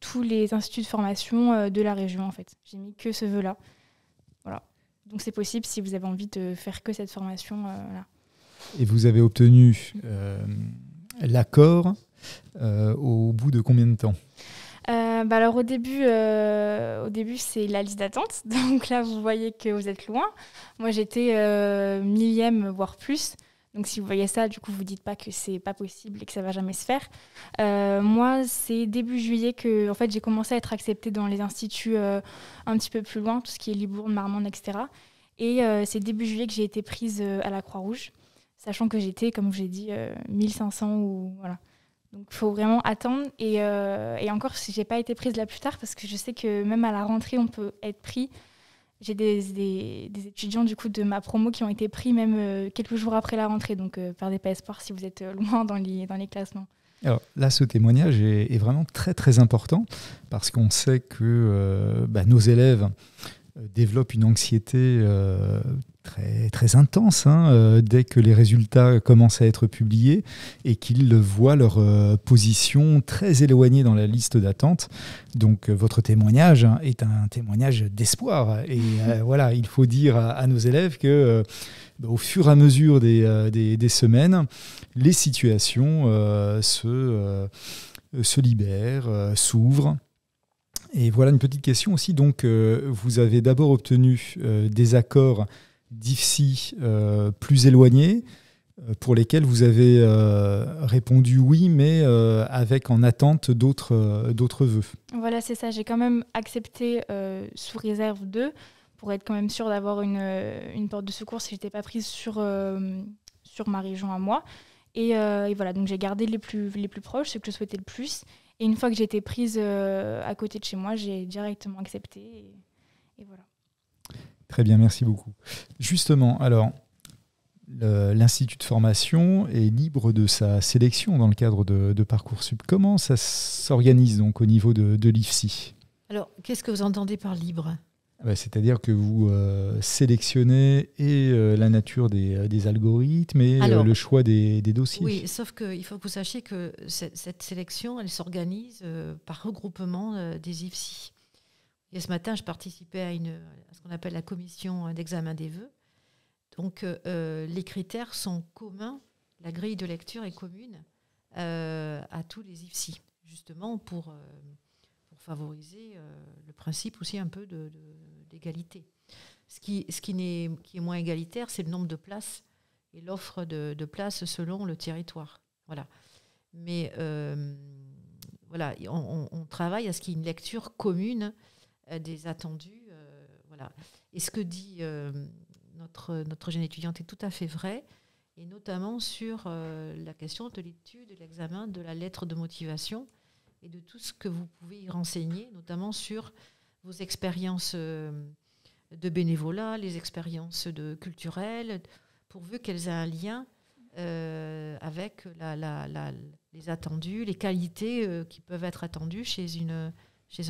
tous les instituts de formation de la région, en fait. J'ai mis que ce vœu-là. Voilà. Donc c'est possible si vous avez envie de faire que cette formation-là. Et vous avez obtenu l'accord au bout de combien de temps ? Alors au début c'est la liste d'attente. Donc là, vous voyez que vous êtes loin. Moi, j'étais millième, voire plus. Donc si vous voyez ça, du coup, vous dites pas que c'est pas possible et que ça va jamais se faire. Moi, c'est début juillet que en fait, j'ai commencé à être acceptée dans les instituts un petit peu plus loin, tout ce qui est Libourne, Marmande, etc. Et c'est début juillet que j'ai été prise à la Croix-Rouge, sachant que j'étais, comme je l'ai dit, 1500 ou voilà. Donc, il faut vraiment attendre. Et encore, si je n'ai pas été prise là plus tard, parce que je sais que même à la rentrée, on peut être pris. J'ai des étudiants du coup, de ma promo qui ont été pris même quelques jours après la rentrée. Donc, perdez pas espoir si vous êtes loin dans les classements. Alors là, ce témoignage est vraiment très, très important parce qu'on sait que nos élèves développent une anxiété très, très intense dès que les résultats commencent à être publiés et qu'ils voient leur position très éloignée dans la liste d'attente. Donc votre témoignage est un témoignage d'espoir. Et voilà, il faut dire à nos élèves que au fur et à mesure des semaines, les situations se libèrent, s'ouvrent. Et voilà une petite question aussi. Donc, vous avez d'abord obtenu des accords d'IFSI plus éloignés pour lesquels vous avez répondu oui, mais avec en attente d'autres vœux. Voilà, c'est ça. J'ai quand même accepté sous réserve 2 pour être quand même sûre d'avoir une porte de secours si je n'étais pas prise sur ma région à moi. Et voilà, donc j'ai gardé les plus proches, ceux que je souhaitais le plus. Et une fois que j'ai été prise à côté de chez moi, j'ai directement accepté. Et voilà. Très bien, merci beaucoup. Justement, alors, l'Institut de formation est libre de sa sélection dans le cadre de Parcoursup. Comment ça s'organise donc au niveau de l'IFSI ? Alors, qu'est-ce que vous entendez par libre ? C'est-à-dire que vous sélectionnez la nature des algorithmes et le choix des dossiers. Oui, sauf qu'il faut que vous sachiez que cette sélection, elle s'organise par regroupement des IFSI. Et ce matin, je participais à ce qu'on appelle la commission d'examen des vœux. Donc, les critères sont communs, la grille de lecture est commune à tous les IFSI, justement pour favoriser le principe aussi un peu d'égalité. Ce qui est moins égalitaire, c'est le nombre de places et l'offre de places selon le territoire. Voilà. Mais voilà, on travaille à ce qu'il y ait une lecture commune des attendus. Voilà. Et ce que dit notre jeune étudiante est tout à fait vrai, et notamment sur la question de l'étude, de l'examen de la lettre de motivation et de tout ce que vous pouvez y renseigner, notamment sur vos expériences de bénévolat, les expériences culturelles, pourvu qu'elles aient un lien avec les attendus, les qualités qui peuvent être attendues chez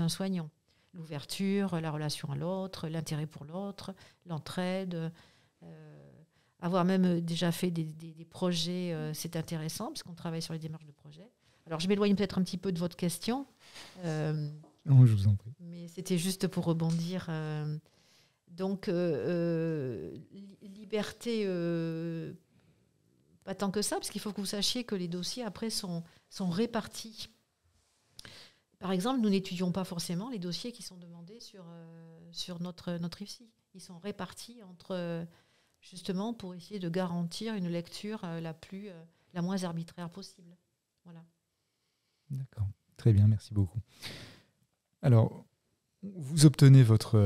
un soignant. L'ouverture, la relation à l'autre, l'intérêt pour l'autre, l'entraide. Avoir même déjà fait des projets, c'est intéressant, parce qu'on travaille sur les démarches de projet. Alors, je m'éloigne peut-être un petit peu de votre question. Non, je vous en prie. Mais c'était juste pour rebondir. Donc, liberté, pas tant que ça, parce qu'il faut que vous sachiez que les dossiers, après, sont répartis. Par exemple, nous n'étudions pas forcément les dossiers qui sont demandés sur notre IFSI. Ils sont répartis justement, pour essayer de garantir une lecture la moins arbitraire possible. Voilà. D'accord. Très bien, merci beaucoup. Alors, vous obtenez votre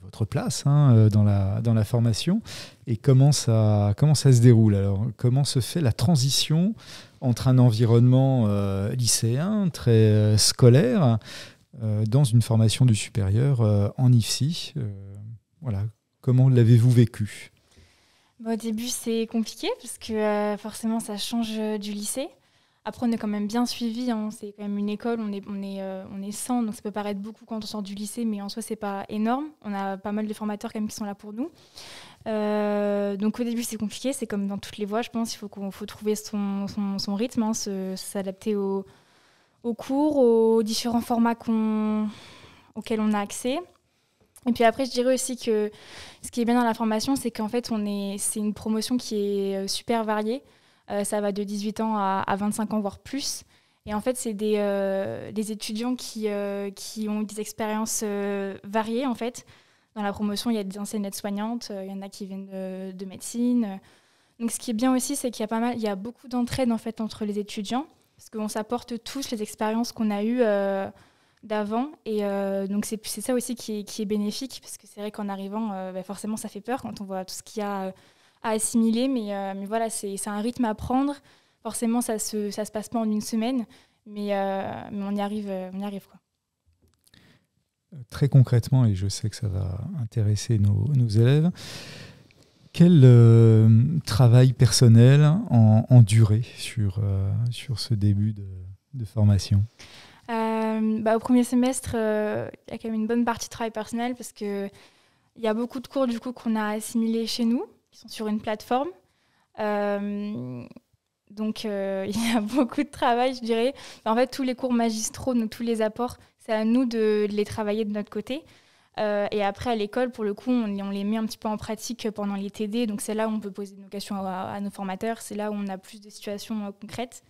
votre place dans la formation et comment ça se déroule. Alors, comment se fait la transition entre un environnement lycéen, très scolaire, dans une formation du supérieur en IFSI. Voilà. Comment l'avez-vous vécu ? Au début, c'est compliqué parce que forcément, ça change du lycée. Après, on est quand même bien suivi. C'est quand même une école, on est 100, donc ça peut paraître beaucoup quand on sort du lycée, mais en soi, c'est pas énorme. On a pas mal de formateurs quand même qui sont là pour nous. Donc au début, c'est compliqué. C'est comme dans toutes les voies, je pense. Il faut trouver son rythme, s'adapter aux cours, aux différents formats auxquels on a accès. Et puis après, je dirais aussi que ce qui est bien dans la formation, c'est qu'en fait, c'est une promotion qui est super variée. Ça va de 18 ans à 25 ans, voire plus. Et en fait, c'est des étudiants qui ont des expériences variées, en fait. Dans la promotion, il y a des anciennes aides-soignantes, il y en a qui viennent de médecine. Donc, ce qui est bien aussi, c'est qu'il y a beaucoup d'entraide, en fait, entre les étudiants, parce qu'on s'apporte tous les expériences qu'on a eues d'avant. Et donc, c'est ça aussi qui est bénéfique, parce que c'est vrai qu'en arrivant, forcément, ça fait peur quand on voit tout ce qu'il y a à assimiler, mais voilà, c'est un rythme à prendre. Forcément, ça se passe pas en une semaine, mais on y arrive, quoi. Très concrètement, et je sais que ça va intéresser nos élèves, quel travail personnel en durée sur ce début de formation ? Au premier semestre, il y a quand même une bonne partie de travail personnel parce qu'il y a beaucoup de cours du coup, qu'on a assimilés chez nous, qui sont sur une plateforme. Donc, il y a beaucoup de travail, je dirais. En fait, tous les cours magistraux, donc tous les apports, c'est à nous de les travailler de notre côté. Et après, à l'école, pour le coup, on les met un petit peu en pratique pendant les TD. Donc, c'est là où on peut poser nos questions à nos formateurs. C'est là où on a plus de situations concrètes.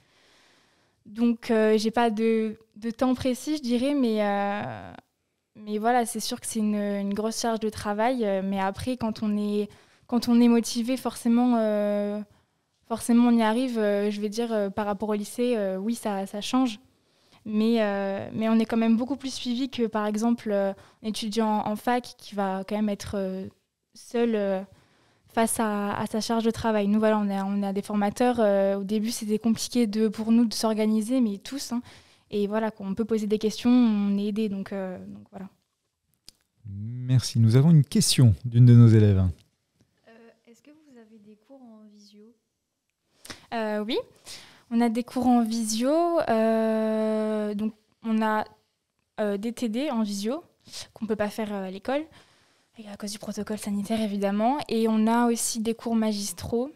Donc, je n'ai pas de temps précis, je dirais. Mais voilà, c'est sûr que c'est une grosse charge de travail. Mais après, quand on est motivé, forcément, on y arrive. Je vais dire, par rapport au lycée, oui, ça change. Mais on est quand même beaucoup plus suivi que, par exemple, un étudiant en fac qui va quand même être seul face à sa charge de travail. Nous, voilà, on a des formateurs. Au début, c'était compliqué pour nous de s'organiser, mais tous. Et voilà, quand on peut poser des questions, on est aidé. Donc voilà. Merci. Nous avons une question d'une de nos élèves. Est-ce que vous avez des cours en visio ? Oui. On a des cours en visio, donc on a des TD en visio qu'on ne peut pas faire à l'école, à cause du protocole sanitaire évidemment, et on a aussi des cours magistraux.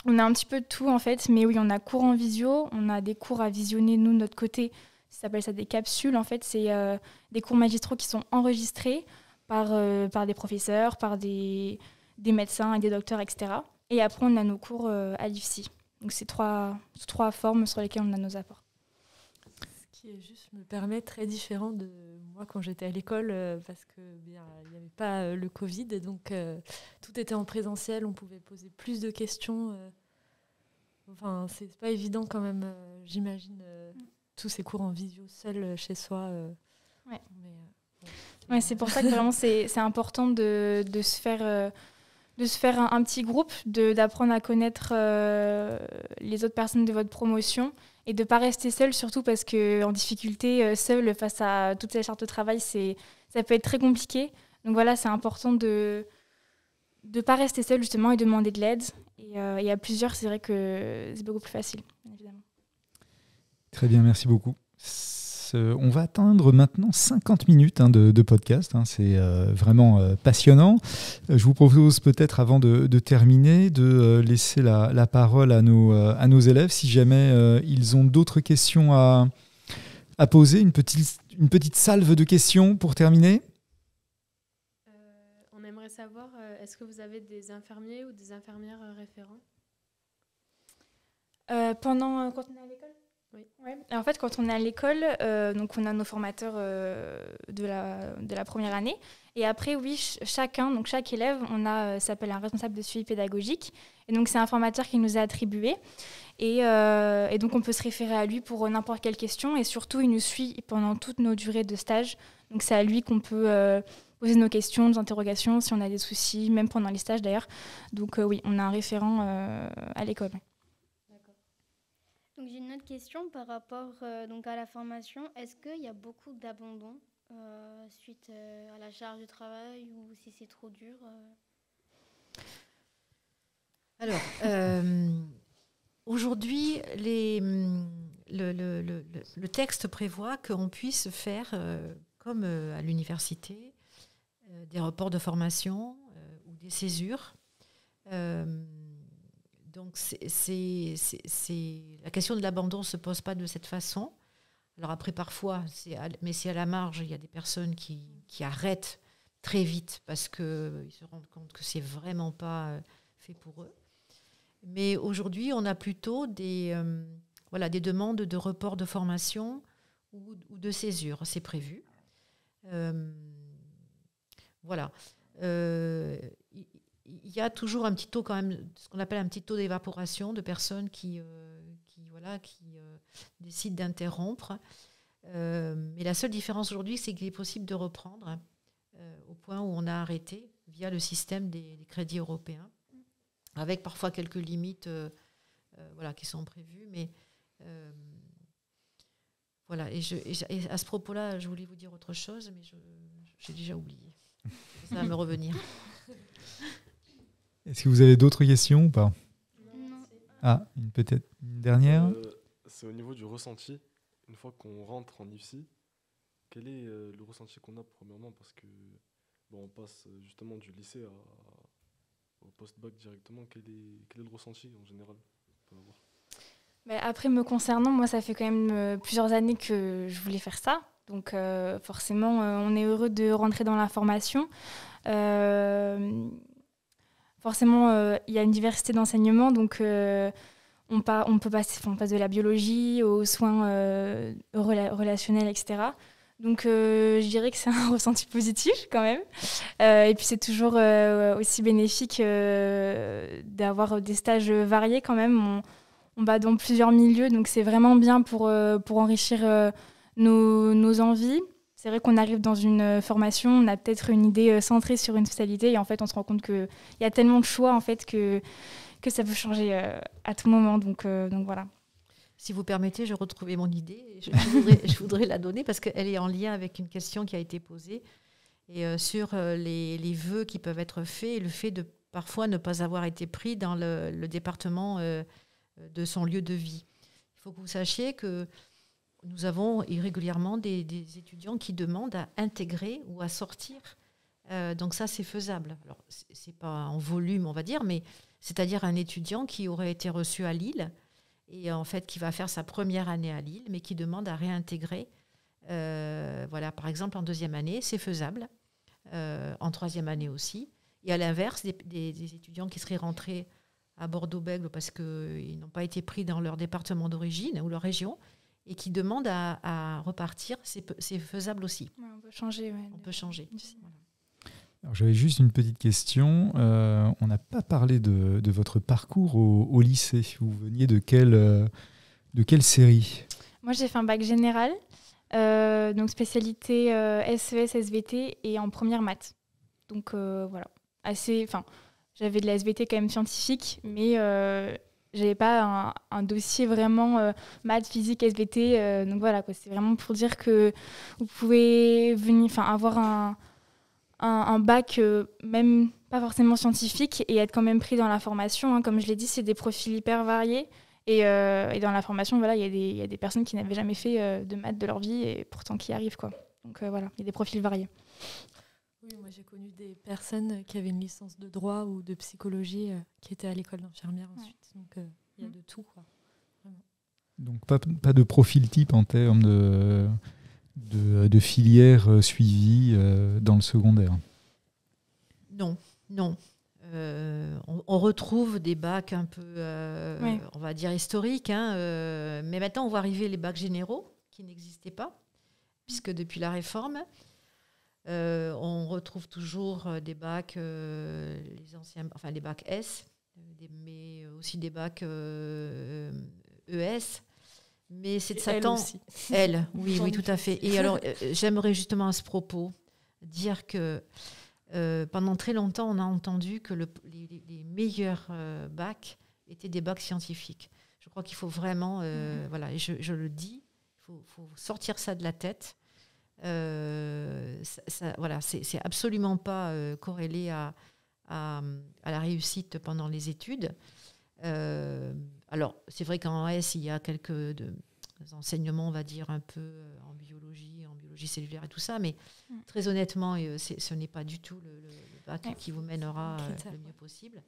On a un petit peu de tout en fait, mais oui, on a cours en visio, on a des cours à visionner nous de notre côté, ça s'appelle ça des capsules en fait, c'est des cours magistraux qui sont enregistrés par des professeurs, par des médecins et des docteurs, etc. Et après on a nos cours à l'IFSI. Donc, c'est trois formes sur lesquelles on a nos apports. Ce qui est juste, me permet, très différent de moi quand j'étais à l'école, parce qu'il n'y avait pas le Covid, et donc tout était en présentiel, on pouvait poser plus de questions. Enfin, c'est pas évident quand même, j'imagine, tous ces cours en visio seul chez soi. Ouais. Ouais, c'est pour ça que vraiment c'est important de se faire... de se faire un petit groupe, d'apprendre à connaître les autres personnes de votre promotion et de ne pas rester seul, surtout parce qu'en difficulté, seul face à toutes ces chartes de travail, ça peut être très compliqué. Donc voilà, c'est important de ne pas rester seul justement et de demander de l'aide. Et à plusieurs, c'est vrai que c'est beaucoup plus facile, évidemment. Très bien, merci beaucoup. On va atteindre maintenant 50 minutes de podcast. C'est vraiment passionnant. Je vous propose peut-être, avant de terminer, de laisser la parole à nos élèves. Si jamais ils ont d'autres questions à poser, une petite salve de questions pour terminer. On aimerait savoir, est-ce que vous avez des infirmiers ou des infirmières référents ? Quand on est à l'école ? Oui. Ouais. En fait, quand on est à l'école, donc on a nos formateurs de la première année. Et après, oui, chaque élève, ça s'appelle un responsable de suivi pédagogique. Et donc, c'est un formateur qui nous a attribué. Et donc, on peut se référer à lui pour n'importe quelle question. Et surtout, il nous suit pendant toutes nos durées de stage. Donc, c'est à lui qu'on peut poser nos questions, nos interrogations, si on a des soucis, même pendant les stages d'ailleurs. Donc oui, on a un référent à l'école. Donc j'ai une autre question par rapport donc à la formation. Est-ce qu'il y a beaucoup d'abandon suite à la charge de travail ou si c'est trop dur Alors, aujourd'hui, le texte prévoit qu'on puisse faire, comme à l'université, des reports de formation ou des césures. Donc, la question de l'abandon ne se pose pas de cette façon. Alors après, parfois, mais c'est à la marge, il y a des personnes qui arrêtent très vite parce qu'ils se rendent compte que ce n'est vraiment pas fait pour eux. Mais aujourd'hui, on a plutôt des demandes de report de formation ou de césure, c'est prévu. Voilà. Il y a toujours un petit taux quand même, ce qu'on appelle un petit taux d'évaporation de personnes qui décident d'interrompre. Mais la seule différence aujourd'hui, c'est qu'il est possible de reprendre au point où on a arrêté via le système des crédits européens, avec parfois quelques limites qui sont prévues. Mais voilà. Et à ce propos-là, je voulais vous dire autre chose, mais j'ai déjà oublié. Ça va me revenir. Est-ce que vous avez d'autres questions ou pas? Non. Ah, peut-être une dernière. C'est au niveau du ressenti. Une fois qu'on rentre en IFSI, quel est le ressenti qu'on a premièrement? Parce que on passe justement du lycée au post-bac directement. Quel est le ressenti en général qu'on peut avoir? Après, me concernant, moi, ça fait quand même plusieurs années que je voulais faire ça. Donc forcément, on est heureux de rentrer dans la formation. Forcément, il y a une diversité d'enseignements, donc on passe de la biologie aux soins relationnels, etc. Donc je dirais que c'est un ressenti positif quand même. Et puis c'est toujours aussi bénéfique d'avoir des stages variés quand même. On va dans plusieurs milieux, donc c'est vraiment bien pour enrichir nos envies. C'est vrai qu'on arrive dans une formation, on a peut-être une idée centrée sur une spécialité et en fait on se rend compte qu'il y a tellement de choix en fait que ça peut changer à tout moment. Donc voilà. Si vous permettez, je retrouvais mon idée. Je voudrais la donner parce qu'elle est en lien avec une question qui a été posée et sur les vœux qui peuvent être faits et le fait de parfois ne pas avoir été pris dans le département de son lieu de vie. Il faut que vous sachiez que nous avons régulièrement des étudiants qui demandent à intégrer ou à sortir. Donc ça, c'est faisable. Alors, c'est pas en volume, on va dire, mais c'est-à-dire un étudiant qui aurait été reçu à Lille et en fait qui va faire sa première année à Lille, mais qui demande à réintégrer. Par exemple, en deuxième année, c'est faisable. En troisième année aussi. Et à l'inverse, des étudiants qui seraient rentrés à Bordeaux-Bègles parce qu'ils n'ont pas été pris dans leur département d'origine ou leur région, et qui demandent à repartir, c'est faisable aussi. Ouais, on peut changer. Ouais, on peut changer. Voilà. Alors, j'avais juste une petite question. On n'a pas parlé de votre parcours au lycée. Vous veniez de quelle série? Moi, j'ai fait un bac général, donc spécialité SES, SVT et en première maths. Donc voilà, j'avais de la SVT quand même scientifique, mais j'avais pas un dossier vraiment maths, physique, SVT. Donc voilà, c'est vraiment pour dire que vous pouvez avoir un bac même pas forcément scientifique et être quand même pris dans la formation. Hein. Comme je l'ai dit, c'est des profils hyper variés. Et dans la formation, voilà, il y a des personnes qui n'avaient jamais fait de maths de leur vie et pourtant qui y arrivent, quoi. Donc voilà, il y a des profils variés. Oui, moi j'ai connu des personnes qui avaient une licence de droit ou de psychologie qui étaient à l'école d'infirmière ensuite. Donc il y a de tout, quoi. Vraiment. Donc pas de profil type en termes de filière suivie dans le secondaire. Non. On retrouve des bacs un peu, on va dire, historiques. Mais maintenant, on voit arriver les bacs généraux qui n'existaient pas, puisque depuis la réforme, on retrouve toujours des bacs, les anciens, enfin les bacs S, mais aussi des bacs ES. Mais c'est de Satan. L aussi. L, oui, tout à fait. Et alors, j'aimerais justement à ce propos dire que pendant très longtemps, on a entendu que les meilleurs bacs étaient des bacs scientifiques. Je crois qu'il faut vraiment, voilà, et je le dis, il faut sortir ça de la tête. Voilà, c'est absolument pas corrélé à la réussite pendant les études. Alors, c'est vrai qu'en S, il y a quelques enseignements, on va dire, un peu en biologie cellulaire et tout ça, mais très honnêtement, ce n'est pas du tout le bac qui vous mènera le mieux possible,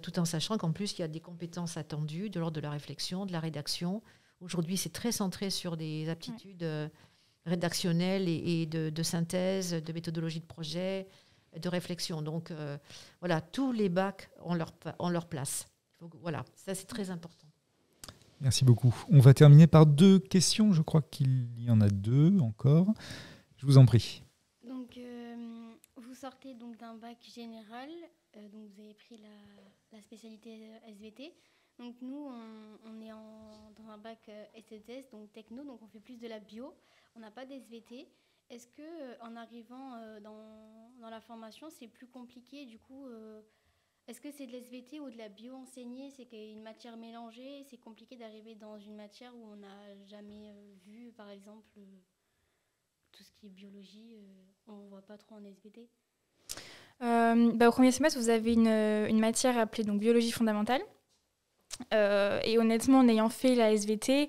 tout en sachant qu'en plus, il y a des compétences attendues de l'ordre de la réflexion, de la rédaction. Aujourd'hui, c'est très centré sur des aptitudes rédactionnelles et de synthèse, de méthodologie de projet, de réflexion. Donc, voilà, tous les bacs ont leur place. Voilà, ça, c'est très important. Merci beaucoup. On va terminer par 2 questions. Je crois qu'il y en a 2 encore. Je vous en prie. Donc, vous sortez donc d'un bac général. Donc, vous avez pris la spécialité SVT. Donc, nous, on est dans un bac STS, donc techno. Donc, on fait plus de la bio. On n'a pas d'SVT. Est-ce qu'en arrivant dans la formation, c'est plus compliqué du coup est-ce que c'est de l'SVT ou de la bio enseignée? C'est qu'il y a une matière mélangée. C'est compliqué d'arriver dans une matière où on n'a jamais vu, par exemple, tout ce qui est biologie. On ne voit pas trop en SVT. Au premier semestre, vous avez une matière appelée donc, biologie fondamentale. Et honnêtement, en ayant fait la SVT,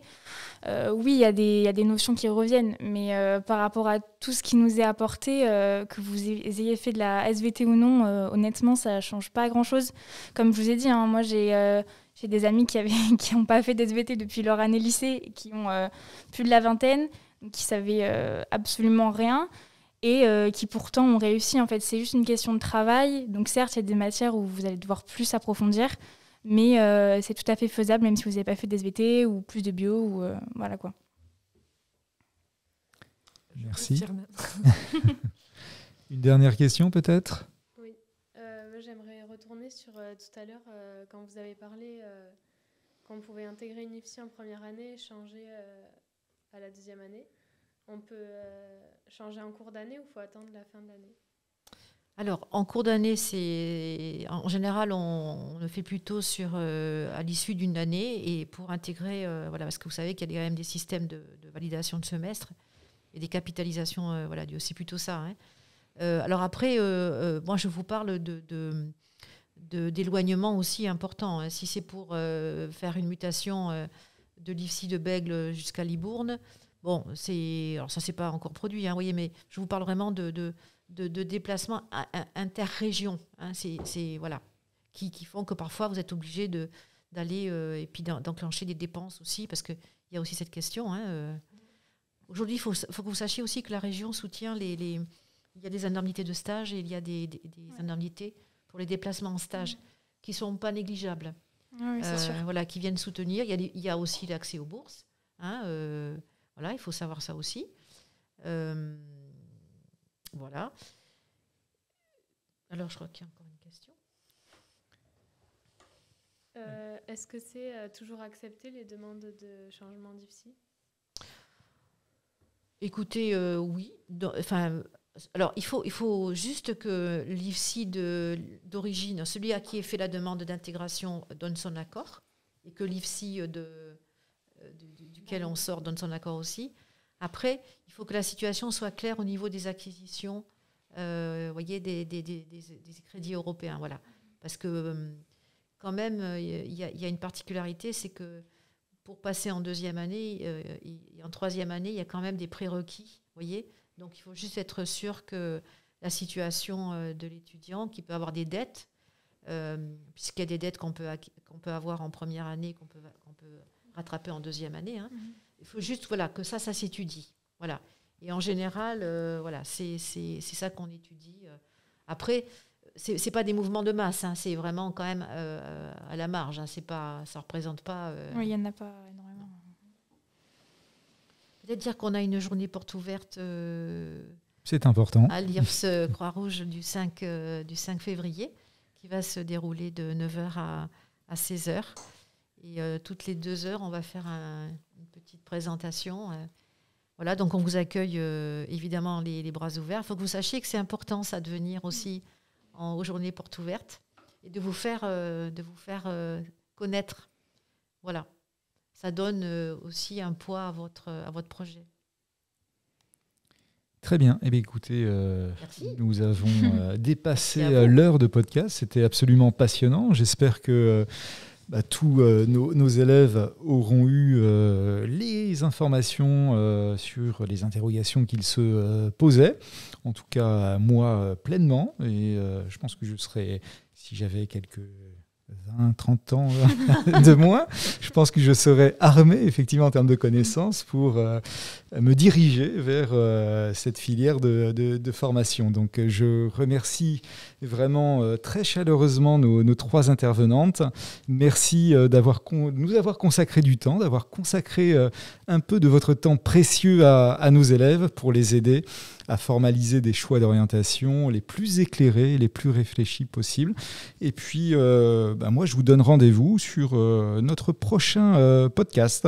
oui, il y a des notions qui reviennent, mais par rapport à tout ce qui nous est apporté, que vous ayez fait de la SVT ou non, honnêtement, ça ne change pas grand-chose. Comme je vous ai dit, moi, j'ai des amis qui n'ont pas fait d'SVT depuis leur année lycée, qui ont plus de la vingtaine, qui savaient absolument rien, et qui pourtant ont réussi. En fait, c'est juste une question de travail. Donc certes, il y a des matières où vous allez devoir plus approfondir, mais c'est tout à fait faisable, même si vous n'avez pas fait de SVT ou plus de bio, ou voilà quoi. Merci. Une dernière question peut-être? Oui, j'aimerais retourner sur tout à l'heure, quand vous avez parlé qu'on pouvait intégrer une IFSI en première année et changer à la deuxième année. On peut changer en cours d'année ou il faut attendre la fin de l'année? Alors, en cours d'année, en général, on le fait plutôt à l'issue d'une année et pour intégrer, voilà, parce que vous savez qu'il y a quand même des systèmes de validation de semestre et des capitalisations, voilà, c'est plutôt ça. Hein. Alors après, moi, je vous parle d'éloignement aussi important. Hein. Si c'est pour faire une mutation de l'IFSI de Bègles jusqu'à Libourne, bon, alors ça, c'est pas encore produit, hein, vous voyez, mais je vous parle vraiment de déplacements interrégions, hein, voilà, qui font que parfois vous êtes obligé d'aller et puis d'enclencher des dépenses aussi, parce qu'il y a aussi cette question. Hein, aujourd'hui, il faut que vous sachiez aussi que la région soutient il y a des indemnités de stage et il y a des indemnités pour les déplacements en stage qui ne sont pas négligeables. Oui, c'est sûr. Voilà, qui viennent soutenir. Il y a aussi l'accès aux bourses. Hein, voilà, il faut savoir ça aussi. Voilà. Alors, je crois qu'il y a encore une question. Est-ce que c'est toujours accepté les demandes de changement d'IFSI? Écoutez, oui. Alors, il faut juste que l'IFSI d'origine, celui à qui est fait la demande d'intégration, donne son accord, et que l'IFSI duquel on sort donne son accord aussi. Après, il faut que la situation soit claire au niveau des acquisitions, voyez, des crédits européens. Voilà. Parce que, quand même, il y a une particularité, c'est que pour passer en deuxième année et en troisième année, il y a quand même des prérequis, voyez. Donc, il faut juste être sûr que la situation de l'étudiant, qui peut avoir des dettes, puisqu'il y a des dettes qu'on peut avoir en première année, qu'on peut rattraper en deuxième année, hein. Il faut juste que ça s'étudie. Voilà. Et en général, voilà, c'est ça qu'on étudie. Après, ce n'est pas des mouvements de masse, hein, c'est vraiment quand même à la marge. Hein, ça ne représente pas... Oui, il n'y en a pas énormément. Peut-être dire qu'on a une journée porte ouverte c'est important. à l'IRPS Croix-Rouge du 5 février, qui va se dérouler de 9h à 16h. Et toutes les 2 heures, on va faire une petite présentation Voilà, donc on vous accueille évidemment les bras ouverts. Il faut que vous sachiez que c'est important, ça, de venir aussi aux journées portes ouvertes et de vous faire connaître. Voilà, ça donne aussi un poids à votre projet. Très bien. Eh bien, écoutez, nous avons dépassé l'heure de podcast. C'était absolument passionnant. J'espère que tous nos élèves auront eu les informations sur les interrogations qu'ils se posaient. En tout cas, moi, pleinement. Et je pense que je serais, si j'avais quelques 20, 30 ans de moins, je pense que je serais armé, effectivement, en termes de connaissances pour me diriger vers cette filière de formation. Donc, je remercie vraiment très chaleureusement nos 3 intervenantes. Merci de nous avoir consacré du temps, d'avoir consacré un peu de votre temps précieux à nos élèves pour les aider à formaliser des choix d'orientation les plus éclairés, les plus réfléchis possibles. Et puis, moi, je vous donne rendez-vous sur notre prochain podcast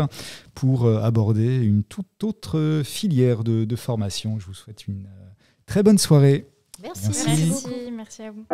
pour aborder une toute autre filière de formation. Je vous souhaite une très bonne soirée. Merci. Merci à vous.